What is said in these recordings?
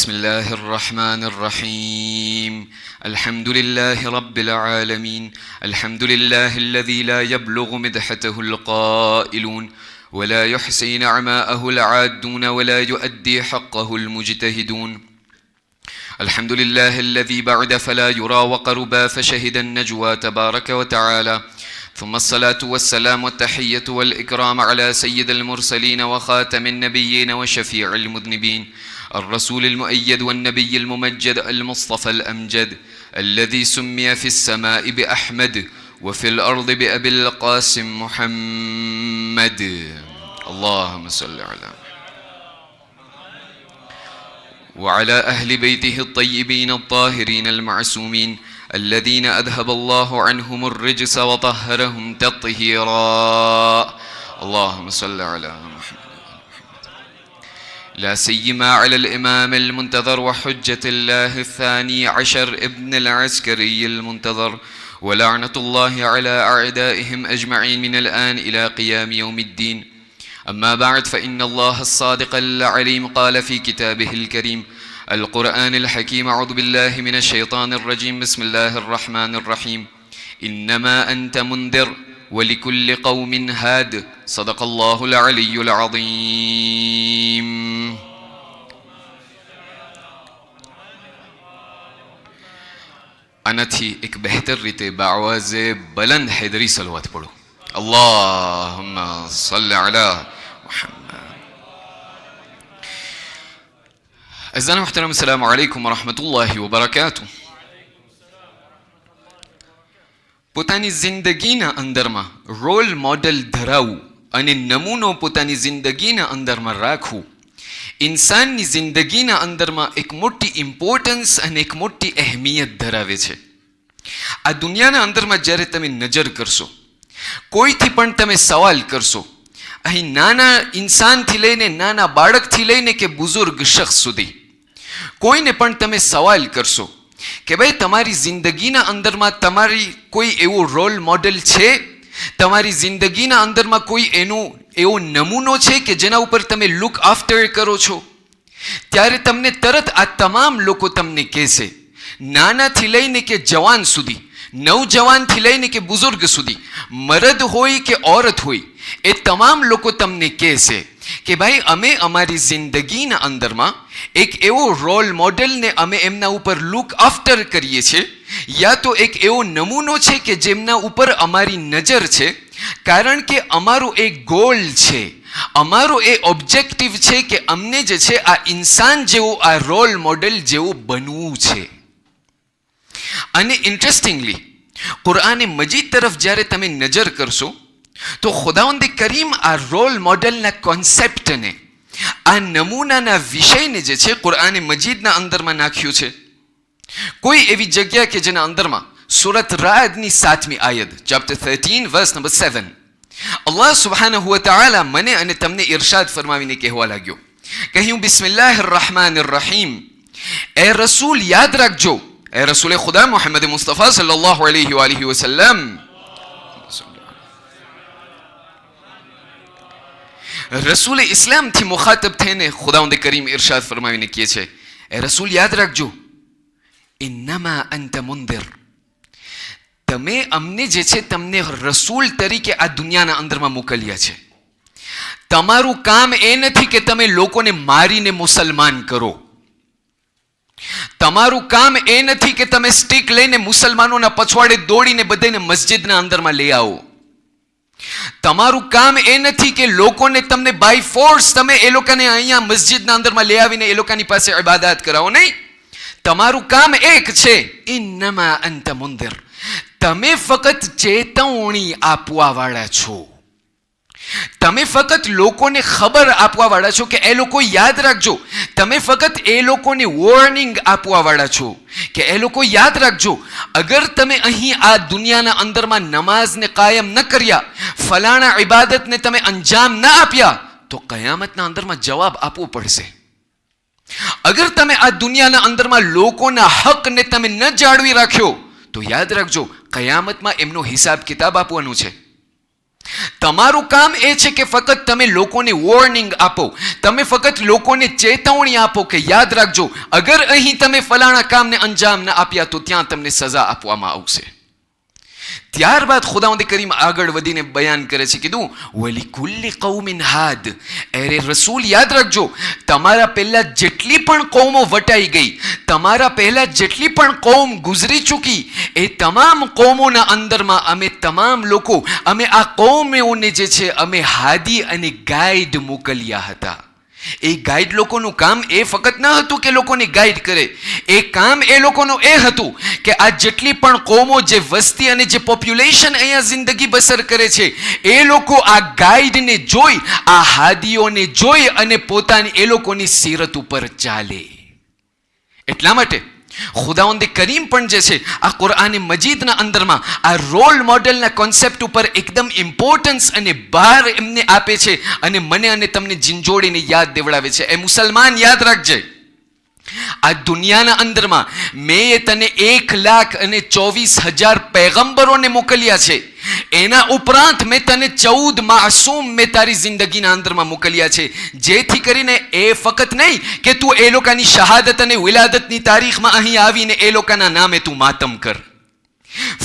بسم الله الرحمن الرحيم الحمد لله رب العالمين الحمد لله الذي لا يبلغ مدحته القائلون ولا يحصي نعماءه العادون ولا يؤدي حقه المجتهدون الحمد لله الذي بعد فلا يرى وقربا فشهد النجوى تبارك وتعالى ثم الصلاة والسلام والتحية والإكرام على سيد المرسلين وخاتم النبيين وشفيع المذنبين الرسول المؤيد والنبي الممجد المصطفى الأمجد الذي سمي في السماء بأحمد وفي الأرض بأبي القاسم محمد اللهم صل على وعلى أهل بيته الطيبين الطاهرين المعصومين الذين أذهب الله عنهم الرجس وطهرهم تطهيرا اللهم صل على محمد لا سيما على الإمام المنتظر وحجة الله الثاني عشر ابن العسكري المنتظر ولعنة الله على أعدائهم أجمعين من الآن إلى قيام يوم الدين أما بعد فإن الله الصادق العليم قال في كتابه الكريم القرآن الحكيم أعوذ بالله من الشيطان الرجيم بسم الله الرحمن الرحيم إنما أنت منذر ولكل قوم هاد صدق الله العلي العظيم આનાથી એક બહેતર રીતે બાઆવાઝે બલંદ હૈદરી સલવાત પઢો اللهم صل على محمد أعزائي المحترم السلام عليكم ورحمة الله وبركاته પોતાની જિંદગીના અંદરમાં રોલ મોડેલ ધરાવવું અને નમૂનો પોતાની જિંદગીના અંદરમાં રાખવું ઇન્સાનની જિંદગીના અંદરમાં એક મોટી ઇમ્પોર્ટન્સ અને એક મોટી અહેમિયત ધરાવે છે. આ દુનિયાના અંદરમાં જ્યારે તમે નજર કરશો, કોઈથી પણ તમે સવાલ કરશો, અહીં નાના ઇન્સાનથી લઈને નાના બાળકથી લઈને કે બુઝુર્ગ શખ્સ સુધી કોઈને પણ તમે સવાલ કરશો કે ભાઈ તમારી જિંદગીના અંદરમાં તમારી કોઈ એવો રોલ મોડેલ છે, તમારી જિંદગીના અંદરમાં કોઈ એવો નમૂનો છે કે જેના ઉપર તમે લુક આફ્ટર કરો છો, ત્યારે તમને તરત આ તમામ લોકો તમને કહેશે, નાનાથી લઈને કે જવાન સુધી, નવજવાનથી લઈને કે બુઝુર્ગ સુધી, મર્દ હોય કે ઓરત હોય, એ તમામ લોકો તમને કહેશે કે ભાઈ અમે અમારી જિંદગીના અંદરમાં એક એવો રોલ મોડેલને અમે એમના ઉપર લુક આફ્ટર કરીએ છીએ, યા તો એક એવો નમૂનો છે કે જેમના ઉપર અમારી નજર છે, કારણ કે અમારો એક ગોલ છે, અમારો એ ઓબ્જેક્ટિવ છે કે અમને જે છે આ ઇન્સાન જેવો, આ રોલ મોડેલ જેવો બનવું છે. અને ઇન્ટરેસ્ટિંગલી કુરઆને મજીદ તરફ જ્યારે તમે નજર કરશો તો ખુદાવંદ કરીમ આ રોલ મોડેલના કોન્સેપ્ટને, આ નમૂનાના વિષયને જે છે કુરઆને મજીદના અંદરમાં નાખ્યું છે. કોઈ એવી જગ્યા કે જેના અંદરમાં સુરત રાદની 7મી આયત, ચેપ્ટર 13 વર્સ નંબર 7, અલ્લાહ સુબ્હાનહુ વ તઆલા મને અને તમને ઇરશાદ ફરમાવીને કહેવા લાગ્યો, કહ્યું બિસ્મિલ્લાહિર રહમાનિર રહીમ, એ રસૂલ યાદ રાખજો, એ રસૂલે ખુદા મુહમ્મદ મુસ્તફા સલ્લલ્લાહુ અલૈહિ વાલિહિ વસલ્લમ, રસૂલે ઇસ્લામથી મુખાતબ થઈને ખુદાવંદ કરીમ ઇરશાદ ફરમાવીને કહે છે, એ રસૂલ યાદ રાખજો, ઇન્નમા અંત મુંદિર, તમે અમને જે છે તમને રસૂલ તરીકે આ દુનિયાના અંદરમાં મોકલ્યા છે. તમારું કામ એ નથી કે તમે લોકોને મારીને મુસલમાન કરો, તમારું કામ એ નથી કે તમે સ્ટીક લઈને મુસલમાનોના પછવાડે દોડીને બધાને મસ્જિદના અંદરમાં લઈ આવો, તમારું કામ એ નથી કે લોકોને તમને બાય ફોર્સ તમે એ લોકોને અહીંયા મસ્જિદના અંદરમાં લઈ આવીને એ લોકોની પાસે ઇબાદત કરાવો. નહીં, તમારું કામ એક છે, ઇન્નમા અંત મુંદિર, તમે ફક્ત ચેતવણી આપવા વાળા છો, તમે ફક્ત લોકોને ખબર આપવા વાળા છો કે એ લોકો યાદ રાખજો, તમે ફક્ત એ લોકોને વોર્નિંગ આપવા વાળા છો કે એ લોકો યાદ રાખજો, અગર તમે અહીં આ દુનિયાના અંદરમાં નમાઝને કાયમ ન કર્યા, ફલાણા ઇબાદતને તમે અંજામ ન આપ્યા, તો કયામતના અંદરમાં જવાબ આપવો પડશે. અગર તમે આ દુનિયાના અંદરમાં લોકોના હકને તમે ન જાળવી રાખ્યો, તો યાદ રાખજો કયામતમાં એમનો હિસાબ કિતાબ આપવાનું છે. તમારું કામ એ છે કે ફક્ત તમે લોકોને વોર્નિંગ આપો, તમે ફક્ત લોકોને ચેતવણી આપો કે યાદ રાખજો, અગર અહીં તમે ફલાણા કામને અંજામ ન આપ્યા તો ત્યાં તમને સજા આપવામાં આવશે. ત્યારબાદ ખુદાવંદ કરીમ આગળ વધીને બયાન કરે છે, કીધું વલિકુલ્લી કૌમિન હાદ, અરે રસૂલ યાદ રાખજો, તમારા પહેલા જેટલી પણ કૌમો વટાઈ ગઈ, તમારા પહેલા જેટલી પણ કૌમ ગુજરી ચૂકી, એ તમામ કૌમોના અંદરમાં અમે તમામ લોકો, અમે આ કૌમોને જે છે અમે હાદી અને ગાઈડ મોકલ્યા હતા. એ ગાઈડ લોકોનું કામ એ ફક્ત ન હતું કે લોકોને ગાઈડ કરે, એ કામ એ લોકોનું એ હતું કે આ જેટલી પણ કોમો, જે વસ્તી અને જે પોપ્યુલેશન અહીંયા જિંદગી બસર કરે છે, એ લોકો આ ગાઈડને જોઈ, આ હાદીઓને જોઈ અને પોતાની એ લોકોની સીરત ઉપર ચાલે. એટલા માટે ખુદાવંદ કરીમ પણ જે છે આ કુરઆન મજીદના અંદરમાં આ રોલ મોડેલના કોન્સેપ્ટ ઉપર એકદમ ઇમ્પોર્ટન્સ અને ભાર એમને આપે છે અને મને અને તમને ઝીંઝોડીને યાદ દેવડાવે છે. એ મુસલમાન યાદ રાખજે, આ દુનિયાના અંદરમાં મેં તને 1,24,000 પૈગંબરોને મોકલ્યા છે, એના ઉપરાંત મેં તને 14 માસૂમ મેં તારી જિંદગીના અંદરમાં મોકલ્યા છે, જેથી કરીને એ ફક્ત નહીં કે તું એ લોકોની શહાદત અને વિલાદતની તારીખમાં અહીં આવીને એ લોકોના નામે તું માતમ કર.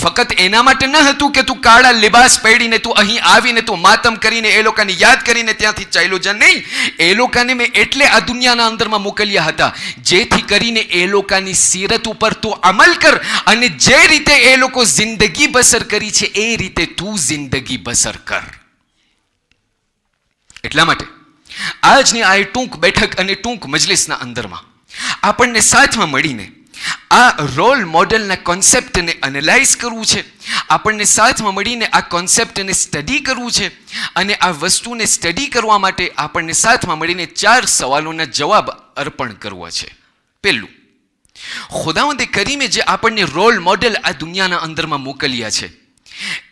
ફક્ત એના માટે ન હતું કે તું કાળા લિબાસ પહેરીને તું અહીં આવીને તું માતમ કરીને એ લોકોને યાદ કરીને ત્યાંથી ચાલ્યો જા. નહીં, એ લોકોને મેં એટલે આ દુનિયાના અંદરમાં મોકલ્યા હતા જેથી કરીને એ લોકોની સીરત ઉપર તું અમલ કર અને જે રીતે એ લોકો જિંદગી બસર કરી છે એ રીતે તું જિંદગી બસર કર. એટલા માટે આજની આ ટૂંક બેઠક અને ટૂંક મજલિસના અંદરમાં આપણને સાથમાં મળીને આ રોલ મોડેલના કોન્સેપ્ટને એનાલાઇઝ કરવું છે, આપણને સાથમાં મળીને આ કોન્સેપ્ટને સ્ટડી કરવું છે અને આ વસ્તુને સ્ટડી કરવા માટે આપણને સાથમાં મળીને 4 સવાલોના જવાબ અર્પણ કરવો છે. પહેલું, ખુદાવંદ કરીમે જે આપણને રોલ મોડેલ આ દુનિયાના અંદરમાં મોકલ્યા છે,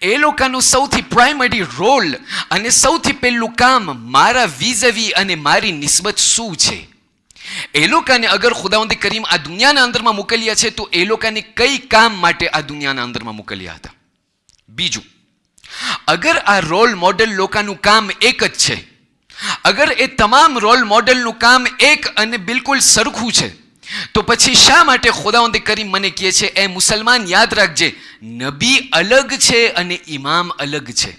એ લોકોનું સૌથી પ્રાઇમરી રોલ અને સૌથી પહેલું કામ મારા વિઝવી અને મારી નિસ્બત શું છે. એ લોકોને અગર ખુદાવંદ કરીમ આ દુનિયાના અંદરમાં મોકલ્યા છે તો એ લોકોને કઈ કામ માટે આ દુનિયાના અંદરમાં મોકલ્યા હતા. બીજું, અગર આ રોલ મોડેલ લોકોનું કામ એક જ છે, અગર એ તમામ રોલ મોડેલનું કામ એક અને બિલકુલ સરખું છે, તો પછી શા માટે ખુદાવંદ કરીમ મને કહે છે એ મુસલમાન યાદ રાખજે, નબી અલગ છે અને ઇમામ અલગ છે.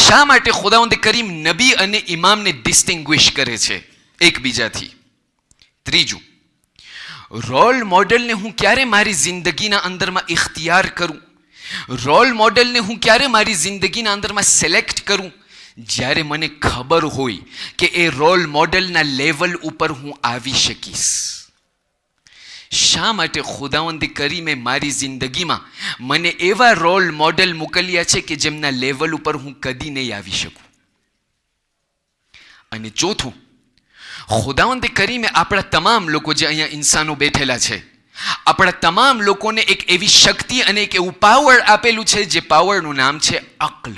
શા માટે ખુદાવંદ કરીમ નબી અને ઇમામને ડિસ્ટિંગ્વિશ કરે છે એકબીજાથી. ત્રીજું, રોલ મોડેલને હું ક્યારે મારી જિંદગીના અંદરમાં ઇખ્તિયાર કરું, રોલ મોડેલને હું ક્યારે મારી જિંદગીના અંદરમાં સિલેક્ટ કરું, જ્યારે મને ખબર હોય કે એ રોલ મોડેલના લેવલ ઉપર હું આવી શકીશ. શા માટે ખુદાવંદ કરીમે મારી જિંદગીમાં મને એવા રોલ મોડેલ મોકલ્યા છે કે જેમના લેવલ ઉપર હું કદી નહીં આવી શકું. અને ચોથું, ખુદાવંદ કરીમે આપણા તમામ લોકો જે અહીંયા ઇન્સાનો બેઠેલા છે, આપણા તમામ લોકોને એક એવી શક્તિ અને એક એવું પાવર આપેલું છે જે પાવરનું નામ છે અક્લ.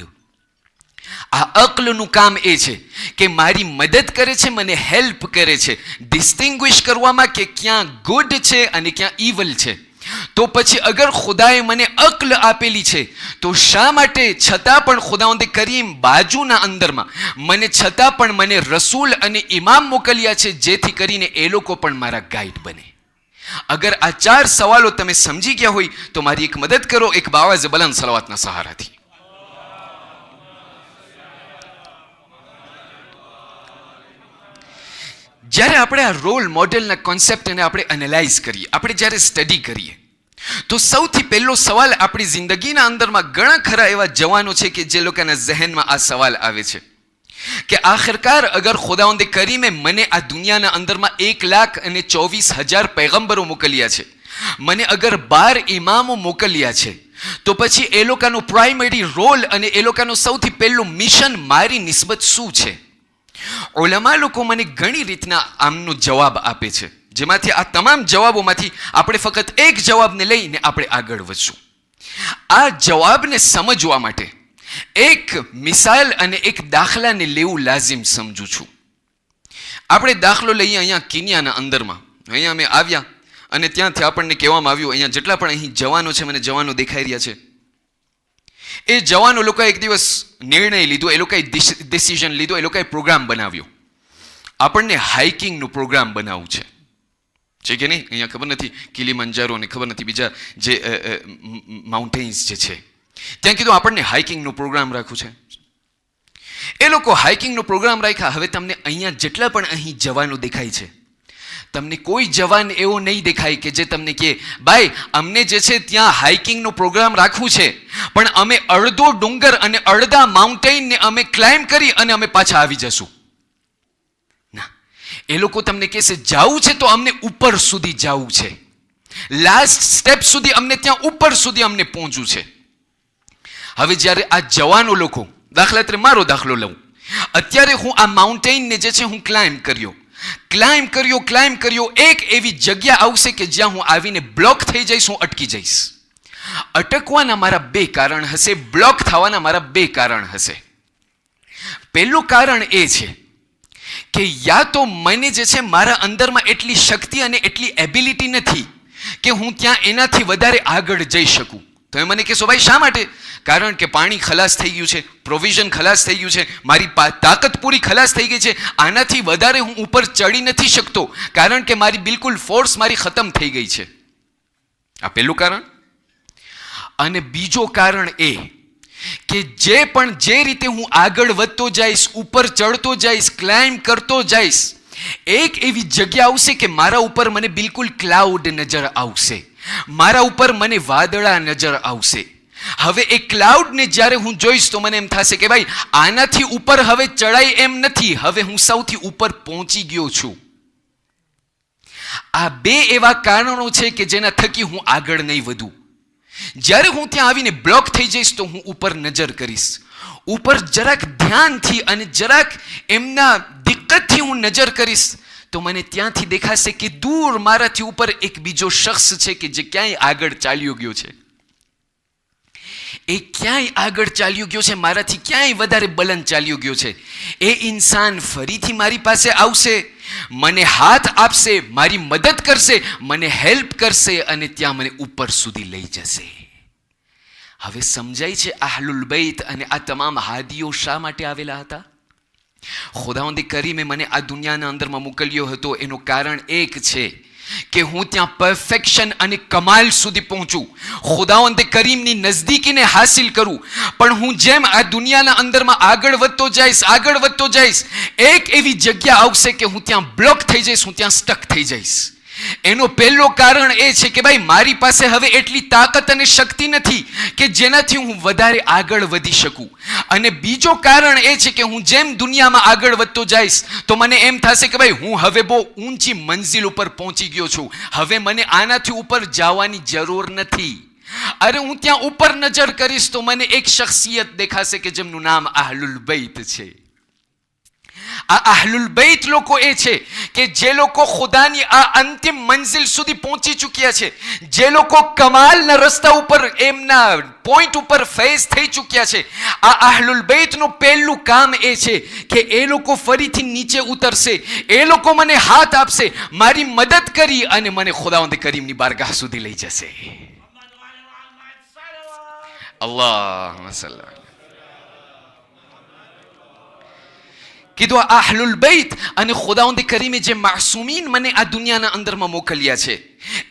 આ અક્લનું કામ એ છે કે મારી મદદ કરે છે, મને હેલ્પ કરે છે ડિસ્ટિંગ્વિશ કરવામાં કે ક્યાં ગુડ છે અને ક્યાં ઇવલ છે. તો પછી અગર ખુદાએ મને અક્લ આપેલી છે તો શા માટે છતાં પણ ખુદાવંદ કરીમ બાજુના અંદરમાં મને છતાં પણ મને રસૂલ અને ઇમામ મોકલ્યા છે જેથી કરીને એ લોકો પણ મારા ગાઈડ બને. અગર આ 4 સવાલો તમે સમજી ગયા હોય તો મારી એક મદદ કરો એક બાવાઝ બલંદ સલાવતના સહારાથી. જ્યારે આપણે આ રોલ મોડેલના કોન્સેપ્ટને આપણે એનાલાઇઝ કરીએ, આપણે જ્યારે સ્ટડી કરીએ, તો સૌથી પહેલો સવાલ આપણી જિંદગીના અંદરમાં ઘણા ખરા એવા જવાનો છે કે જે લોકોના ઝહેનમાં આ સવાલ આવે છે કે આખિરકાર અગર ખુદાવંદ કરીમે મને આ દુનિયાના અંદરમાં 1,24,000 પૈગંબરો મોકલ્યા છે, મને અગર 12 ઇમામો મોકલ્યા છે, તો પછી એ લોકોનો પ્રાઇમરી રોલ અને એ લોકોનું સૌથી પહેલું મિશન મારી નિસ્બત શું છે. ઉલમા લોકો મને ઘણી રીતના આમનો જવાબ આપે છે, જેમાંથી આ તમામ જવાબોમાંથી આપણે ફક્ત એક જવાબને લઈને આપણે આગળ વધશું. આ જવાબને સમજવા માટે એક મિસાલ અને એક દાખલાને લેવું લાઝિમ સમજું છું. આપણે દાખલો લઈએ અહીંયા કિનિયાના અંદરમાં. અહીંયા અમે આવ્યા અને ત્યાંથી આપણને કહેવામાં આવ્યું અહીંયા જેટલા પણ અહીં જવાનો છે, મને જવાનો દેખાઈ રહ્યા છે, એ જવાનો લોકોએ એક દિવસ નિર્ણય લીધો, એ લોકોએ ડિસિઝન લીધો, એ લોકોએ પ્રોગ્રામ બનાવ્યો. આપણને હાઇકિંગનો પ્રોગ્રામ બનાવવું છે કે નહીં? અહીંયા ખબર નથી કિલીમંજારો અને ખબર નથી બીજા જે માઉન્ટેન્સ જે છે, ત્યાં કીધું આપણને હાઇકિંગનો પ્રોગ્રામ રાખવું છે. એ લોકો હાઇકિંગનો પ્રોગ્રામ રાખ્યા. હવે તમને અહીંયા જેટલા પણ અહીં જવાનો દેખાય છે, તમને કોઈ જવાન એવો નહીં દેખાય કે જે તમને કહે ભાઈ અમને જે છે ત્યાં હાઇકિંગનો પ્રોગ્રામ રાખવું છે, પણ અમે અડધો ડુંગર અને અડધા માઉન્ટેનને અમે ક્લાઇમ્બ કરી અને અમે પાછા આવી જશું. ના, એ લોકો તમને કહેશે જવું છે તો અમને ઉપર સુધી જવું છે, લાસ્ટ સ્ટેપ સુધી અમને ત્યાં ઉપર સુધી અમને પહોંચવું છે. હવે જ્યારે આ જવાનો લોકો, દાખલા તરીકે મારો દાખલો લઉં, અત્યારે હું આ માઉન્ટેનને જે છે હું ક્લાઇમ્બ કર્યો, એક એવી જગ્યા આવશે કે જ્યાં હું આવીને બ્લોક થઈ જઈશ, હું અટકી જઈશ. અટકવાના મારા બે કારણ હશે, બ્લોક થવાના મારા બે કારણ હશે. પહેલું કારણ એ છે કે યા તો મને જે છે મારા અંદરમાં એટલી શક્તિ અને એટલી એબિલિટી નથી કે હું ત્યાં એનાથી વધારે આગળ જઈ શકું. તમે મને કહેશો ભાઈ શા માટે? કારણ કે પાણી ખલાસ થઈ ગયું છે, પ્રોવિઝન ખલાસ થઈ ગયું છે, મારી તાકાત પૂરી ખલાસ થઈ ગઈ છે, આનાથી વધારે હું ઉપર ચડી નથી શકતો, કારણ કે મારી બિલકુલ ફોર્સ મારી ખતમ થઈ ગઈ છે. આ પહેલું કારણ. અને બીજો કારણ એ કે જે રીતે હું આગળ વધતો જઈશ, ઉપર ચડતો જઈશ, ક્લાઇમ્બ કરતો જઈશ, એક એવી જગ્યા આવશે કે મારા ઉપર મને બિલકુલ ક્લાઉડ નજર આવશે, મારા ઉપર મને વાદળા નજર આવશે. હવે એ ક્લાઉડને જ્યારે હું જોઈશ તો મને એમ થશે કે ભાઈ આનાથી ઉપર હવે ચડાઈ એમ નથી, હવે હું સૌથી ઉપર પહોંચી ગયો છું. આ બે એવા કારણો છે કે જેના થકી હું આગળ નહીં વધું. જ્યારે હું ત્યાં આવીને બ્લોક થઈ જઈશ તો હું ઉપર નજર કરીશ, ઉપર જરાક ધ્યાનથી અને જરાક એમના દિક્કતથી હું નજર કરીશ તો મને ત્યાંથી દેખાશે કે દૂર મારાથી ઉપર એક બીજો શખ્સ છે કે જે ક્યાંય આગળ ચાલ્યો ગયો છે. એ ક્યાંય આગળ ચાલ્યો ગયો છે, મારાથી ક્યાંય વધારે બલંદ ચાલ્યો ગયો છે. એ ઇન્સાન ફરીથી મારી પાસે આવશે, મને હાથ આપશે, મારી મદદ કરશે, મને હેલ્પ કરશે અને ત્યાં મને ઉપર સુધી લઈ જશે. હવે સમજાય છે અહલુલ બૈત અને આ તમામ હાદીઓ શા માટે આવેલા હતા? ખુદાવંદ કરીમે મને આ દુનિયાના અંદરમાં મોકલ્યો હતો એનું કારણ એક છે કે હું ત્યાં પરફેક્શન અને કમાલ સુધી પહોંચું, ખુદાવંદ કરીમની નજદીકીને હાસિલ કરું. પણ હું જેમ આ દુનિયાના અંદરમાં આગળ વધતો જઈશ, એક એવી જગ્યા આવશે કે હું ત્યાં બ્લોક થઈ જઈશ, હું ત્યાં સ્ટક થઈ જઈશ. એનો પહેલો કારણ એ છે કે ભાઈ મારી પાસે હવે એટલી તાકાત અને શક્તિ નથી કે જેનાથી હું વધારે આગળ વધી શકું. અને બીજો કારણ એ છે કે હું જેમ દુનિયામાં આગળ વધતો જઈશ તો મને એમ થશે કે ભાઈ હું હવે બહુ ઊંચી મંજિલ ઉપર પહોંચી ગયો છું, હવે મને આનાથી ઉપર જવાની જરૂર નથી. અરે હું ત્યાં ઉપર નજર કરીશ તો મને એક શખ્સિયત દેખાશે કે જેમનું નામ અહલુલ બૈત છે. આ અહલુલ બૈત લોકો એ છે કે જે લોકો ખુદાની આ અંતિમ મંજિલ સુધી પહોંચી ચૂક્યા છે, જે લોકો કમાલના રસ્તા ઉપર એમના પોઈન્ટ ઉપર ફેઝ થઈ ચૂક્યા છે. આ અહલુલ બૈતનું પહેલું કામ એ છે કે એ લોકો ફરીથી નીચે ઉતરશે, એ લોકો મને હાથ આપશે, મારી મદદ કરી અને મને ખુદાવંદ કરીમની બારગાહ સુધી લઈ જશે. અલ્લાહુમ્મા સલ્લી. કીધું આ અહલુલ બૈત અને ખુદાવંદ કરીમે જે માસૂમીન મને આ દુનિયાના અંદરમાં મોકલ્યા છે,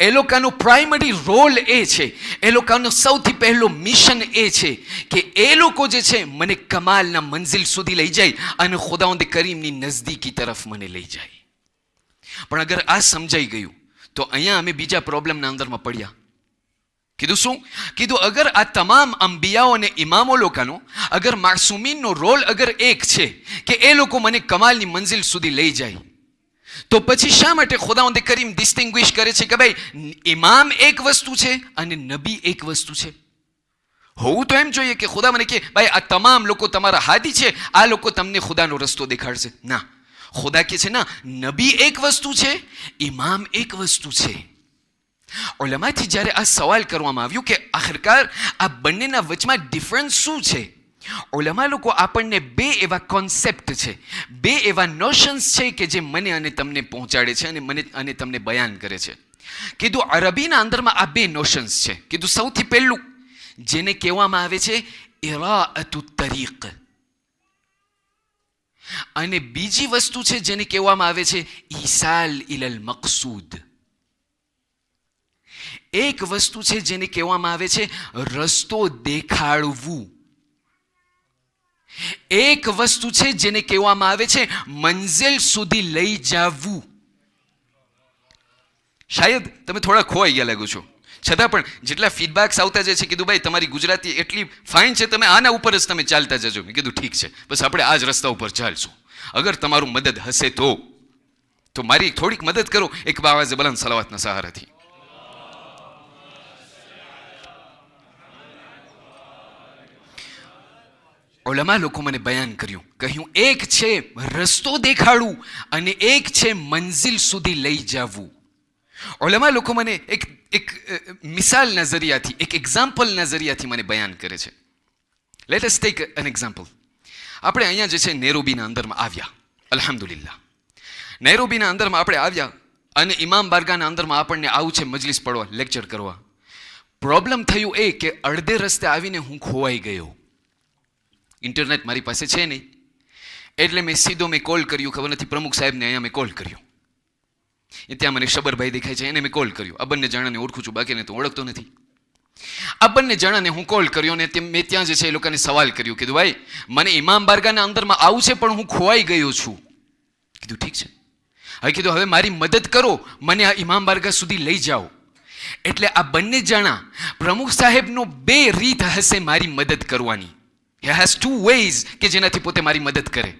એ લોકોનો પ્રાઇમરી રોલ એ છે, એ લોકોનો સૌથી પહેલો મિશન એ છે કે એ લોકો જે છે મને કમાલના મંજિલ સુધી લઈ જાય અને ખુદાવંદ કરીમની નજદીકી તરફ મને લઈ જાય. પણ અગર આ સમજાઈ ગયું તો અહીંયા અમે બીજા પ્રોબ્લેમના અંદરમાં પડ્યા. કીધું શું? કીધું અગર આ તમામ અંબિયાઓ અને ઇમામો લોકોનો અગર માસૂમીનનો રોલ અગર એક છે કે એ લોકો મને કમાલની મંજિલ સુધી લઈ જાય, તો પછી શા માટે ખુદાવંદ કરીમ ડિસ્ટિંગ્વિશ કરે છે કે ભાઈ ઇમામ એક વસ્તુ છે અને નબી એક વસ્તુ છે? હોવું તો એમ જોઈએ કે ખુદા મને કે ભાઈ આ તમામ લોકો તમારા હાદી છે, આ લોકો તમને ખુદાનો રસ્તો દેખાડશે. ના, ખુદા કે છે ના, નબી એક વસ્તુ છે, ઇમામ એક વસ્તુ છે. ઉલમાથી જ્યારે આ સવાલ કરવામાં આવ્યું કે આખિરકાર આ બંનેના વચમાં ડિફરન્સ શું છે, ઉલમા લોકો આપણને બે એવા કોન્સેપ્ટ છે, બે એવા નોશન્સ છે કે જે મને અને તમને પહોંચાડે છે અને મને અને તમને બયાન કરે છે. કીધું અરબીના અંદરમાં આ બે નોશન્સ છે. કીધું સૌથી પહેલું જેને કહેવામાં આવે છે ઇરાઅતુ તરીક. અને બીજી વસ્તુ છે જેને કહેવામાં આવે છે ઈસાલ ઇલલ મકસૂદ. એક વસ્તુ છે જેને કહેવામાં આવે છે રસ્તો દેખાડવું. એક વસ્તુ છે જેને કહેવામાં આવે છે મંઝિલ સુધી લઈ જવું. શાયદ તમે થોડા ખોવાઈ ગયા લાગો છો, છતાં પણ જેટલા ફીડબેક્સ આવતા જાય છે, કીધું ભાઈ તમારી ગુજરાતી એટલી ફાઇન છે, તમે આના ઉપર જ તમે ચાલતા જજો. મેં કીધું ઠીક છે, બસ આપણે આ જ રસ્તા ઉપર ચાલશું. અગર તમારું મદદ હશે તો મારી થોડીક મદદ કરો એક બાવાઝે બલંદ સલાવતના સહારાથી. ઉલમા લોકો મને બયાન કહ્યું એક છે રસ્તો દેખાડવું અને એક છે મંઝિલ સુધી લઈ જવું. ઉલમા લોકો મને એક મિસાલ નજરિયાથી, એક એક્ઝામ્પલ નજરિયાથી મને બયાન કરે છે. Let us tech an example. આપણે અહીંયા જે છે નેરોબીના અંદરમાં આવ્યા, અલ્હમ્દુલિલ્લાહ. નેરોબીના અંદરમાં આપણે આવ્યા અને ઇમામ બારગાહના અંદરમાં આપણને આવું છે મજલિસ પડવા, લેક્ચર કરવા. પ્રોબ્લેમ થયું એ કે અડધે રસ્તે આવીને હું ખોવાઈ ગયો. ઇન્ટરનેટ મારી પાસે છે નહીં, એટલે મેં સીધો કોલ કર્યું, ખબર નથી પ્રમુખ સાહેબને, અહીંયા મેં કોલ કર્યો. ત્યાં મને શબરભાઈ દેખાય છે, એને મેં કોલ કર્યો. આ બંને જણાને ઓળખું છું, બાકીને તો ઓળખતો નથી. આ બંને જણાને હું કોલ કર્યો અને મેં ત્યાં જે છે એ લોકોને સવાલ કર્યો. કીધું ભાઈ મને ઇમામ બારગાહના અંદરમાં આવું છે પણ હું ખોવાઈ ગયો છું. કીધું ઠીક છે, હવે કીધું હવે મારી મદદ કરો, મને આ ઇમામ બારગાહ સુધી લઈ જાઓ. એટલે આ બંને જણા પ્રમુખ સાહેબનો બે રીત હશે મારી મદદ કરવાની. He has two ways કે જેનાથી પોતે મારી મદદ કરે.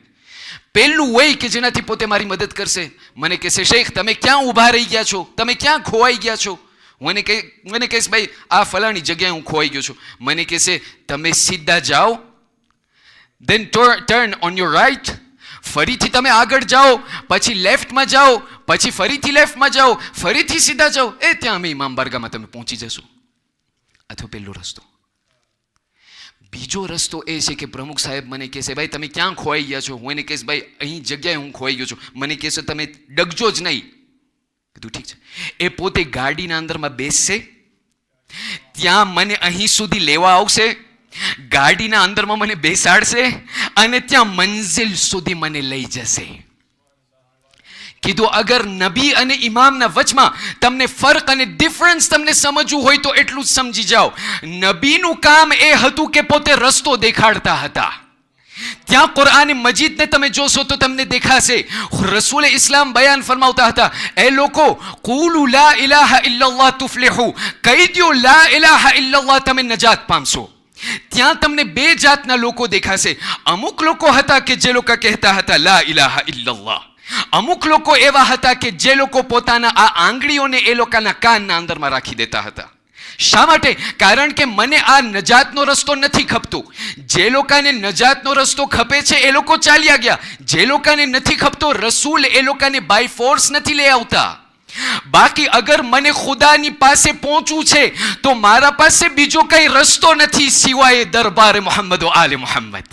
પહેલું way કે જેનાથી પોતે મારી મદદ કરશે, મને કહેશે શેખ તમે ક્યાં ઊભા રહી ગયા છો, તમે ક્યાં ખોવાઈ ગયા છો. મને કહીશ ભાઈ આ ફલાણી જગ્યાએ હું ખોવાઈ ગયો છું. મને કહેશે તમે સીધા જાઓ, then turn on your right, ફરીથી તમે આગળ જાઓ, પછી લેફ્ટમાં જાઓ, પછી ફરીથી લેફ્ટમાં જાઓ, ફરીથી સીધા જાઓ, એ ત્યાં અમે ઇમામ બારગાહમાં તમે પહોંચી જશો. આ તો પહેલો રસ્તો. બીજો રસ્તો એ છે કે પ્રમુખ સાહેબ મને કહેશે ભાઈ તમે ક્યાં ખોવાઈ ગયા છો. હું એને કહીશ ભાઈ અહીં જગ્યાએ હું ખોવાઈ ગયો છું. મને કહેશે તમે ડગજો જ નહીં. કીધું ઠીક છે. એ પોતે ગાડીના અંદરમાં બેસશે, ત્યાં મને અહીં સુધી લેવા આવશે, ગાડીના અંદરમાં મને બેસાડશે અને ત્યાં મંઝિલ સુધી મને લઈ જશે. કીધું અગર નબી અને ઇમામના વચમાં તમને ફરક અને ડિફરન્સ તમને સમજવું હોય તો એટલું જ સમજી જાઓ. નબીનું કામ એ હતું કે પોતે રસ્તો દેખાડતા હતા. ત્યાં કુરઆન મજીદને તમે જોશો તો તમને દેખાશે રસૂલ ઇસ્લામ બયાન ફરમાવતા હતા, એ લોકો કુલુ લા ઇલાહા ઇલ્લલ્લાહ તુફલિહુ, કહી દો લા ઇલાહા ઇલ્લલ્લાહ તમે નજાત પામશો. ત્યાં તમને બે જાતના લોકો દેખાશે. અમુક લોકો હતા કે જે લોકો કહેતા હતા લા ઇલાહા ઇલ્લલ્લાહ. અમુક લોકો એવા હતા કે જે લોકો પોતાના આ આંગળીઓને એ લોકોના કાનના અંદરમાં રાખી દેતા હતા. શા માટે? કારણ કે મને આ નજાતનો રસ્તો નથી ખપતો. જે લોકોને નજાતનો રસ્તો ખપે છે એ લોકો ચાલ્યા ગયા. જે લોકોને નથી ખપતો રસૂલ એ લોકોને બાય ફોર્સ નથી લઈ આવતા. બાકી અગર મને ખુદાની પાસે પહોંચવું છે તો મારા પાસે બીજો કઈ રસ્તો નથી સિવાય દરબાર મોહમ્મદ ઓ આલે મોહમ્મદ.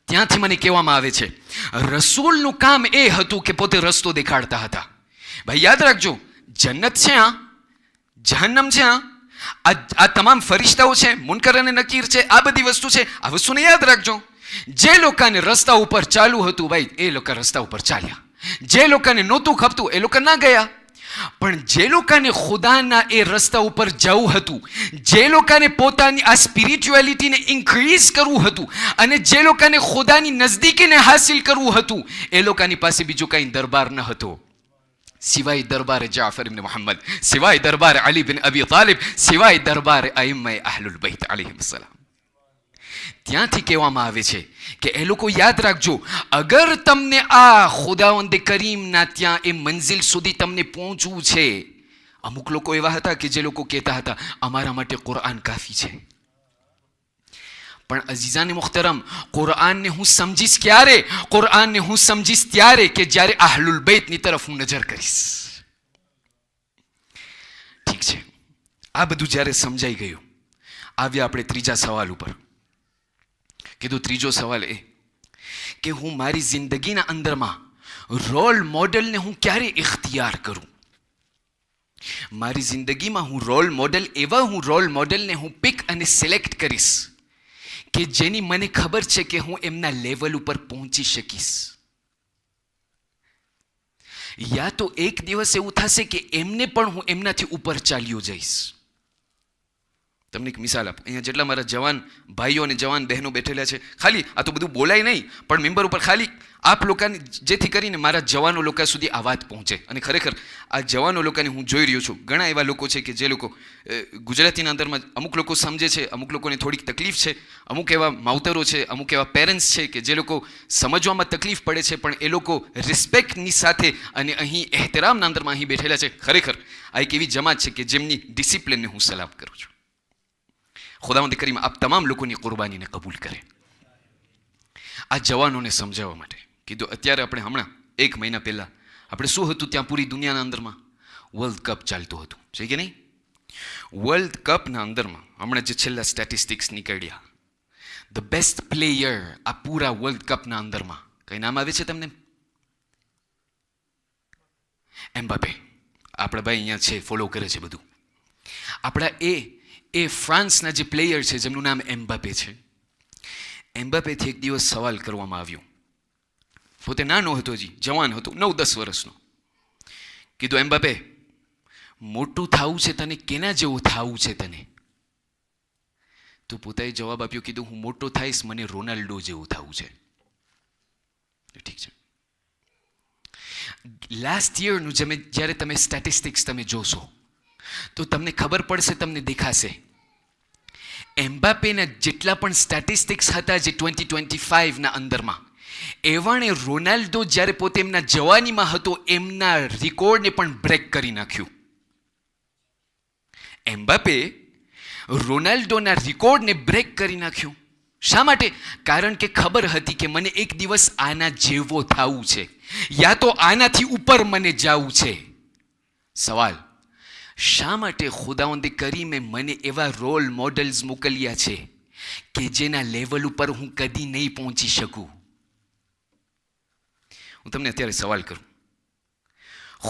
ત્યાંથી મને કહેવામાં આવે છે રસૂલનું કામ એ હતું કે પોતે રસ્તો દેખાડતા હતા. ભાઈ યાદ રાખજો, જન્નત છે આ, જહન્નમ છે આ તમામ ફરિશ્તાઓ છે, મુનકર અને નકીર છે, આ બધી વસ્તુ છે. આ વસ્તુને યાદ રાખજો. જે લોકોને રસ્તા ઉપર ચાલુ હતું ભાઈ એ લોકો રસ્તા ઉપર ચાલ્યા. જે લોકોને નહોતું ખપતું એ લોકો ના ગયા. પણ જે લોકોને ખુદાના એ રસ્તા ઉપર જવું હતું, જે લોકોને પોતાની આ સ્પિરિચ્યુઆલિટીને ઇન્ક્રીઝ કરવું હતું અને જે લોકોને ખુદાની નજદીકીને હાસિલ કરવું હતું, એ લોકોની પાસે બીજો કંઈ દરબાર ન હતો સિવાય દરબાર જાફર ઇબ્ન મુહમ્મદ, સિવાય દરબાર અલી બિન અબી તાલિબ, સિવાય દરબાર અઇમ્મા અહલુલ બૈત અલૈહિસ્સલામ. ત્યાંથી કહેવામાં આવે છે કે એ લોકો યાદ રાખજો, અગર તમને આ ખુદાવંદ કરીમના ત્યાં એ મંઝિલ સુધી તમને પહોંચવું છે. અમુક લોકો એવા હતા કે જે લોકો કહેતા હતા અમારા માટે કુરઆન કાફી છે. પણ અઝીઝાને મુખ્તરમ, કુરઆનને હું સમજીશ ક્યારે? કુરઆનને હું સમજીશ ત્યારે કે જ્યારે અહલુલ બૈતની તરફ હું નજર કરીશ. ઠીક છે, આ બધું જ્યારે સમજાઈ ગયું, આવ્યા આપણે ત્રીજા સવાલ ઉપર. કીધું ત્રીજો સવાલ એ કે હું મારી જિંદગીના અંદરમાં રોલ મોડલને હું ક્યારે ઇખ્તિયાર કરું? મારી જિંદગીમાં હું રોલ મોડલને હું પિક અને સિલેક્ટ કરીશ કે જેની મને ખબર છે કે હું એમના લેવલ ઉપર પહોંચી શકીશ. યા તો એક દિવસ એવું થશે કે એમને પણ હું એમનાથી ઉપર ચાલ્યો જઈશ. તમને એક મિસાલ આપું. અહીંયા જેટલા મારા જવાન ભાઈઓ અને જવાન બહેનો બેઠેલા છે, ખાલી આ તો બધું બોલાય નહીં, પણ મેમ્બર ઉપર ખાલી આપ લોકોને, જેથી કરીને મારા જવાનો લોકો સુધી આ વાત પહોંચે. અને ખરેખર આ જવાનો લોકોને હું જોઈ રહ્યો છું, ઘણા એવા લોકો છે કે જે લોકો ગુજરાતીના અંદરમાં અમુક લોકો સમજે છે, અમુક લોકોને થોડીક તકલીફ છે, અમુક એવા માવતરો છે, અમુક એવા પેરેન્ટ્સ છે કે જે લોકો સમજવામાં તકલીફ પડે છે, પણ એ લોકો રિસ્પેક્ટની સાથે અને અહીં એહતરામના અંદરમાં અહીં બેઠેલા છે. ખરેખર આ એક એવી જમાત છે કે જેમની ડિસિપ્લિનને હું સલામ કરું છું. ખુદાવંદ કરીમ આપ તમામ લોકોની કુરબાનીને કબૂલ કરે. આ જવાનોને સમજાવવા માટે કીધું. અત્યારે આપણે હમણાં 1 મહિના પહેલા આપણે શું હતું, ત્યાં પૂરી દુનિયાના અંદરમાં વર્લ્ડ કપ ચાલતું હતું, છે કે નહીં? વર્લ્ડ કપના અંદરમાં હમણાં જે છેલ્લા સ્ટેટિસ્ટિક્સ નીકળ્યા, ધ બેસ્ટ પ્લેયર આ પૂરા વર્લ્ડ કપના અંદરમાં કઈ નામ આવે છે તમને? એમ્બાપે. આપણા ભાઈ અહીંયા છે, ફોલો કરે છે બધું. આપણા એ ફ્રાન્સના જે પ્લેયર છે જેમનું નામ એમ્બાપે છે, એમ્બાપેથી એક દિવસ સવાલ કરવામાં આવ્યો. પોતે નાનો હતો, હજી જવાન હતો, 9-10 વર્ષનો. કીધું, એમ્બાપે મોટું થાવું છે તને, કેના જેવું થાવું છે તને? તો પોતાએ જવાબ આપ્યો, કીધું હું મોટો થઈશ, મને રોનાલ્ડો જેવું થાવું છે. ઠીક છે. લાસ્ટ યરનું જ્યારે તમે સ્ટેટિસ્ટિક્સ તમે જોશો તો તમને ખબર પડશે, તમને દેખાશે એમ્બાપેના જેટલા પણ સ્ટેટિસ્ટિક્સ હતા જે 2025ના અંદરમાં, એવાણે રોનાલ્ડો જ્યારે પોતે એમના જવાનીમાં હતો એમના રેકોર્ડને પણ બ્રેક કરી નાખ્યું. એમ્બાપે રોનાલ્ડોના રેકોર્ડને બ્રેક કરી નાખ્યું. શા માટે? કારણ કે ખબર હતી કે મને એક દિવસ આના જેવો થવું છે, યા તો આનાથી ઉપર મને જવું છે. સવાલ, શા માટે ખુદાવંદ કરીમે મને એવા રોલ મોડલ્સ મોકલ્યા છે કે જેના લેવલ ઉપર હું કદી નહીં પહોંચી શકું? હું તમને અત્યારે સવાલ કરું,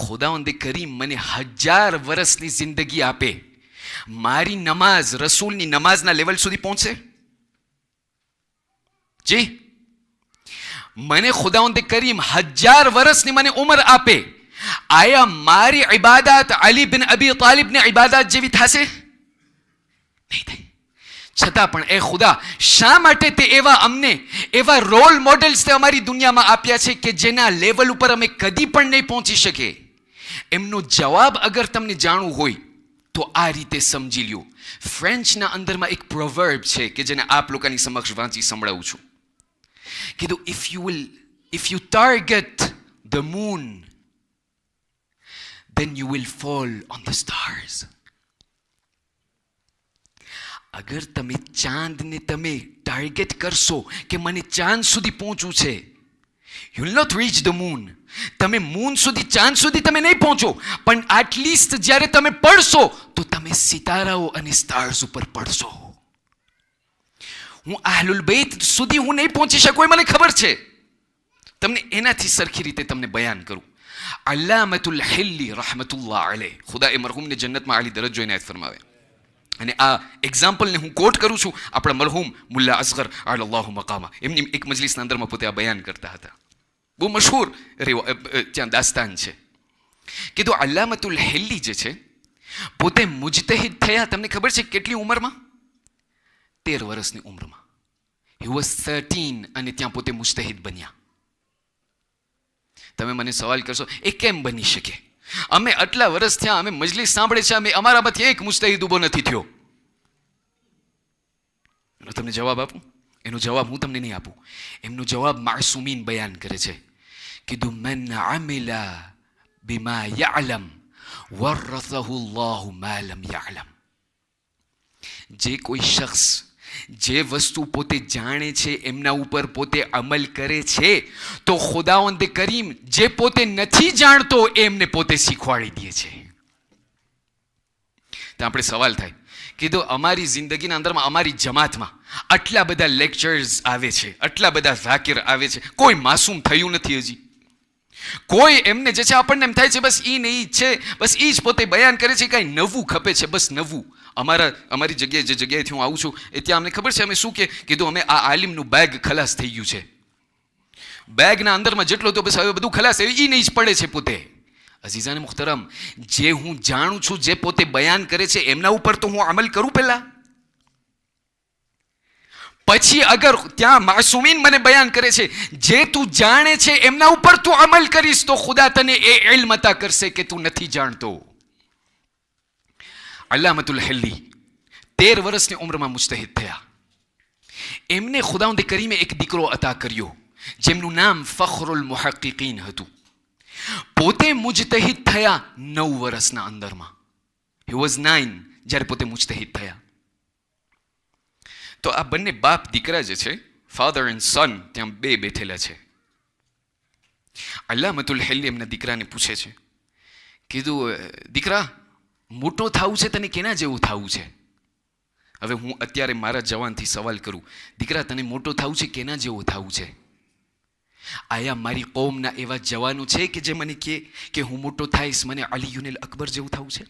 ખુદાવંદ કરીમ મને 1000 વર્ષની જિંદગી આપે, મારી નમાઝ રસૂલની નમાઝના લેવલ સુધી પહોંચે? જી, મને ખુદાવંદ કરીમ 1000 વર્ષની મને ઉંમર આપે, આયા મારી ઇબાદત અલી બિન અબી તાલિબની ઇબાદત જેવી થશે? નહીં થાય. છતાં પણ એ ખુદા શા માટે તે અમને એવા રોલ મોડલ્સ તે અમારી દુનિયામાં આપ્યા છે કે જેના લેવલ ઉપર અમે કદી પણ નહીં પહોંચી શકે? એમનો જવાબ અગર તમને જાણવું હોય તો આ રીતે સમજી લ્યો. ફ્રેન્ચના અંદરમાં એક પ્રોવર્બ છે કે જેને આપ લોકોની સમક્ષ વાંચી સંભળાવું છું. કીધું, if you target the moon, then you will fall on the stars. અગર તમે ચાંદને તમે ટાર્ગેટ કરશો કે મને ચાંદ સુધી પહોંચવું છે, you will not reach the moon. તમે મૂન સુધી, ચાંદ સુધી તમે નહીં પહોંચો, પણ એટલીસ્ટ જ્યારે તમે પડશો તો તમે સિતારાઓ અને સ્ટાર્સ ઉપર પડશો. હું અહલુલ બૈત સુધી હું નહીં પહોંચી શકું, એ મને ખબર છે. તમને એનાથી સરખી રીતે તમને બયાન કરું. અલ્લામતુલ હિલ્લી રહમતુલ્લાહ અલૈહ, ખુદા એ મરહૂમને જન્નતમાં આલી દરજ્જો ઇનાયત ફરમાવે. અને આ એક્ઝામ્પલને હું કોટ કરું છું આપણા મરહૂમ મુલ્લા અસગર અલ્લાહુ મકામા. એમની એક મજલિસના અંદરમાં પોતે આ બયાન કરતા હતા. બહુ મશહૂર ત્યાં દાસ્તાન છે. કીધું, અલ્લામતુલ હિલ્લી જે છે પોતે મુજતહિદ થયા, તમને ખબર છે કેટલી ઉંમરમાં? 13 વર્ષની ઉંમરમાં. હી વોઝ 13 અને ત્યાં પોતે મુજતહિદ બન્યા. તમે મને સવાલ કરશો, એ કેમ બની શકે? અમે આટલા વર્ષ થયા, અમે મજલિસ સાંભળે છે, અમે અમારામાંથી એક મુજતહિદ ઊભો નથી થયો. એનો તમને જવાબ આપું? એનો જવાબ હું તમને નહીં આપું. એમનો જવાબ માસૂમીન બયાન કરે છે. કીધું, મન આમિલા બિમા યઅલમ વરથહુ અલ્લાહુ મા લમ યઅલમ. જે કોઈ શખ્સ જે વસ્તુ પોતે જાણે છે એમના ઉપર પોતે અમલ કરે છે તો ખુદાવંદ કરીમ જે પોતે નથી જાણતો એમને પોતે શીખવાડી દે છે. તો આપણે સવાલ થાય, કીધું અમારી જિંદગીના અંદરમાં અમારી જમાતમાં આટલા બધા લેક્ચર્સ આવે છે, આટલા બધા ઝાકિર આવે છે, કોઈ માસૂમ થયું નથી હજી. કોઈ એમને જે છે આપણને એમ થાય છે બસ ઈ ને ઈ છે, બસ ઈ જ પોતે બયાન કરે છે, કાંઈ નવું ખપે છે, બસ નવું. અમારી જગ્યાએ જે જગ્યાએથી હું આવું છું એ ત્યાં અમને ખબર છે અમે શું કીધું, અમે આ આલિમનું બેગ ખલાસ થઈ ગયું છે, બેગના અંદરમાં જેટલો તો બસ હવે બધું ખલાસ ઈ નહીં જ પડે છે પોતે. અઝીઝાને મુખ્તરમ, જે હું જાણું છું, જે પોતે બયાન કરે છે એમના ઉપર તો હું અમલ કરું પહેલા, પછી અગર ત્યાં માસૂમીન મને બયાન કરે છે જે તું જાણે છે એમના ઉપર તું અમલ કરીશ તો ખુદા તને એ ઇલ્મ અતા કરશે કે તું નથી જાણતો. અલ્લામતુલ હિલ્લી 13 વર્ષની ઉંમરમાં મુજતહિદ થયા. એમને ખુદાવંદ કરીમે એક દીકરો અતા કર્યો જેમનું નામ ફખ્રુલ મુહક્કિકીન હતું. પોતે મુજતહિદ થયા 9 વર્ષના અંદરમાં. હી વોઝ 9 જ્યારે પોતે મુજતહિદ થયા. તો આ બંને બાપ દીકરા જે છે, ફાધર એન્ડ સન, ત્યાં બે બેઠેલા છે. અલ્લામતુલ હિલ્લી એમના દીકરાને પૂછે છે, કીધું દીકરા મોટો થવું છે તને કેના જેવું થવું છે? હવે હું અત્યારે મારા જવાનથી સવાલ કરું, દીકરા તને મોટો થવું છે કેના જેવું થવું છે? આયા મારી કૌમના એવા જવાનો છે કે જે મને કહે કે હું મોટો થઈશ મને અલીયુલ અકબર જેવું થવું છે?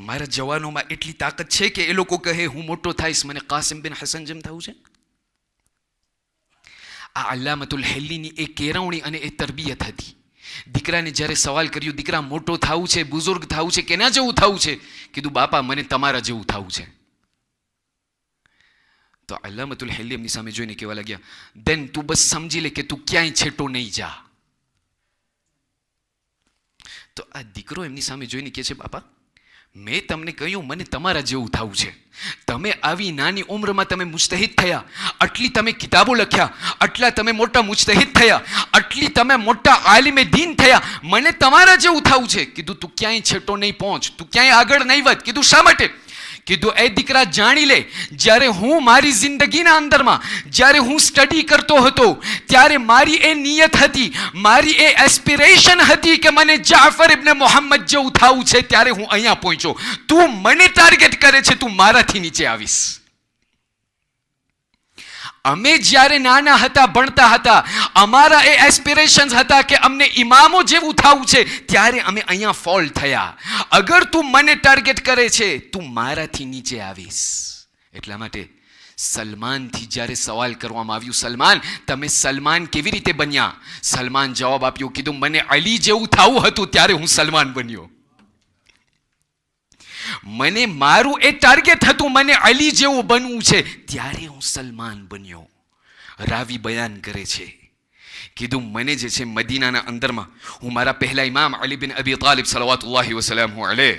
મારા જવાનોમાં એટલી તાકાત છે કે એ લોકો કહે હું મોટો થઈશ મને કાસિમ બિન હસન જેમ થવું છે? આ અલ્લામતુલ હિલ્લીની એ કેળવણી અને એ તરબિયત હતી. દીકરાને જ્યારે સવાલ કર્યો, દીકરા મોટો થવું છે, બુઝુર્ગ થવું છે, કેના જેવું થવું છે? કીધું બાપા મને તમારા જેવું થવું છે. તો અલ્લામતુલ હિલ્લી એમની સામે જોઈને કહેવા લાગ્યા, દેન તું બસ સમજી લે કે તું ક્યાંય છેટો નહીં જા. તો આ દીકરો એમની સામે જોઈને કહે છે, બાપા મેં તમને કહ્યું મને તમારા જેવું થવું છે. તમે આવી નાની ઉંમરમાં તમે મુજતહિદ થયા, આટલી તમે કિતાબો લખ્યા, આટલા તમે મોટા મુજતહિદ થયા, આટલી તમે મોટા આલિમે દીન થયા, મને તમારા જેવું થવું છે. કીધું તું ક્યાંય છેટો નહીં પહોંચ, તું ક્યાંય આગળ નહીં વધ. કીધું શા માટે? કીધું એ દીકરા જાણી લે, જ્યારે હું મારી જિંદગીના અંદરમાં જ્યારે હું સ્ટડી કરતો હતો ત્યારે મારી એ નિયત હતી, મારી એ એસ્પિરેશન હતી કે મને જાફર ઇબ્ન મોહમ્મદ જેવું થવું છે. ત્યારે હું અહીંયા પહોંચ્યો. તું મને ટાર્ગેટ કરે છે, તું મારાથી નીચે આવીશ. અમે જ્યારે નાના હતા, ભણતા હતા, અમારા એ એસ્પિરેશન્સ હતા કે અમને ઇમામો જેવું થવું છે, ત્યારે અમે અહીંયા ફોલ થયા. અગર તું મને ટાર્ગેટ કરે છે, તું મારાથી નીચે આવીશ. એટલા માટે સલમાનથી જ્યારે સવાલ કરવામાં આવ્યું, સલમાન તમે સલમાન કેવી રીતે બન્યા? સલમાન જવાબ આપ્યો, કીધું મને અલી જેવું થવું હતું ત્યારે હું સલમાન બન્યો. મને મારું એ ટાર્ગેટ હતું, મને અલી જેવું બનવું છે, ત્યારે હું સલમાન બન્યો. રાવી બયાન કરે છે, કીધું મને જે છે મદીનાના અંદરમાં હું મારા પહેલા ઇમામ અલી બિન અબી તાલિબ સલવાતુલ્લાહી વસલામહુ અલૈહ,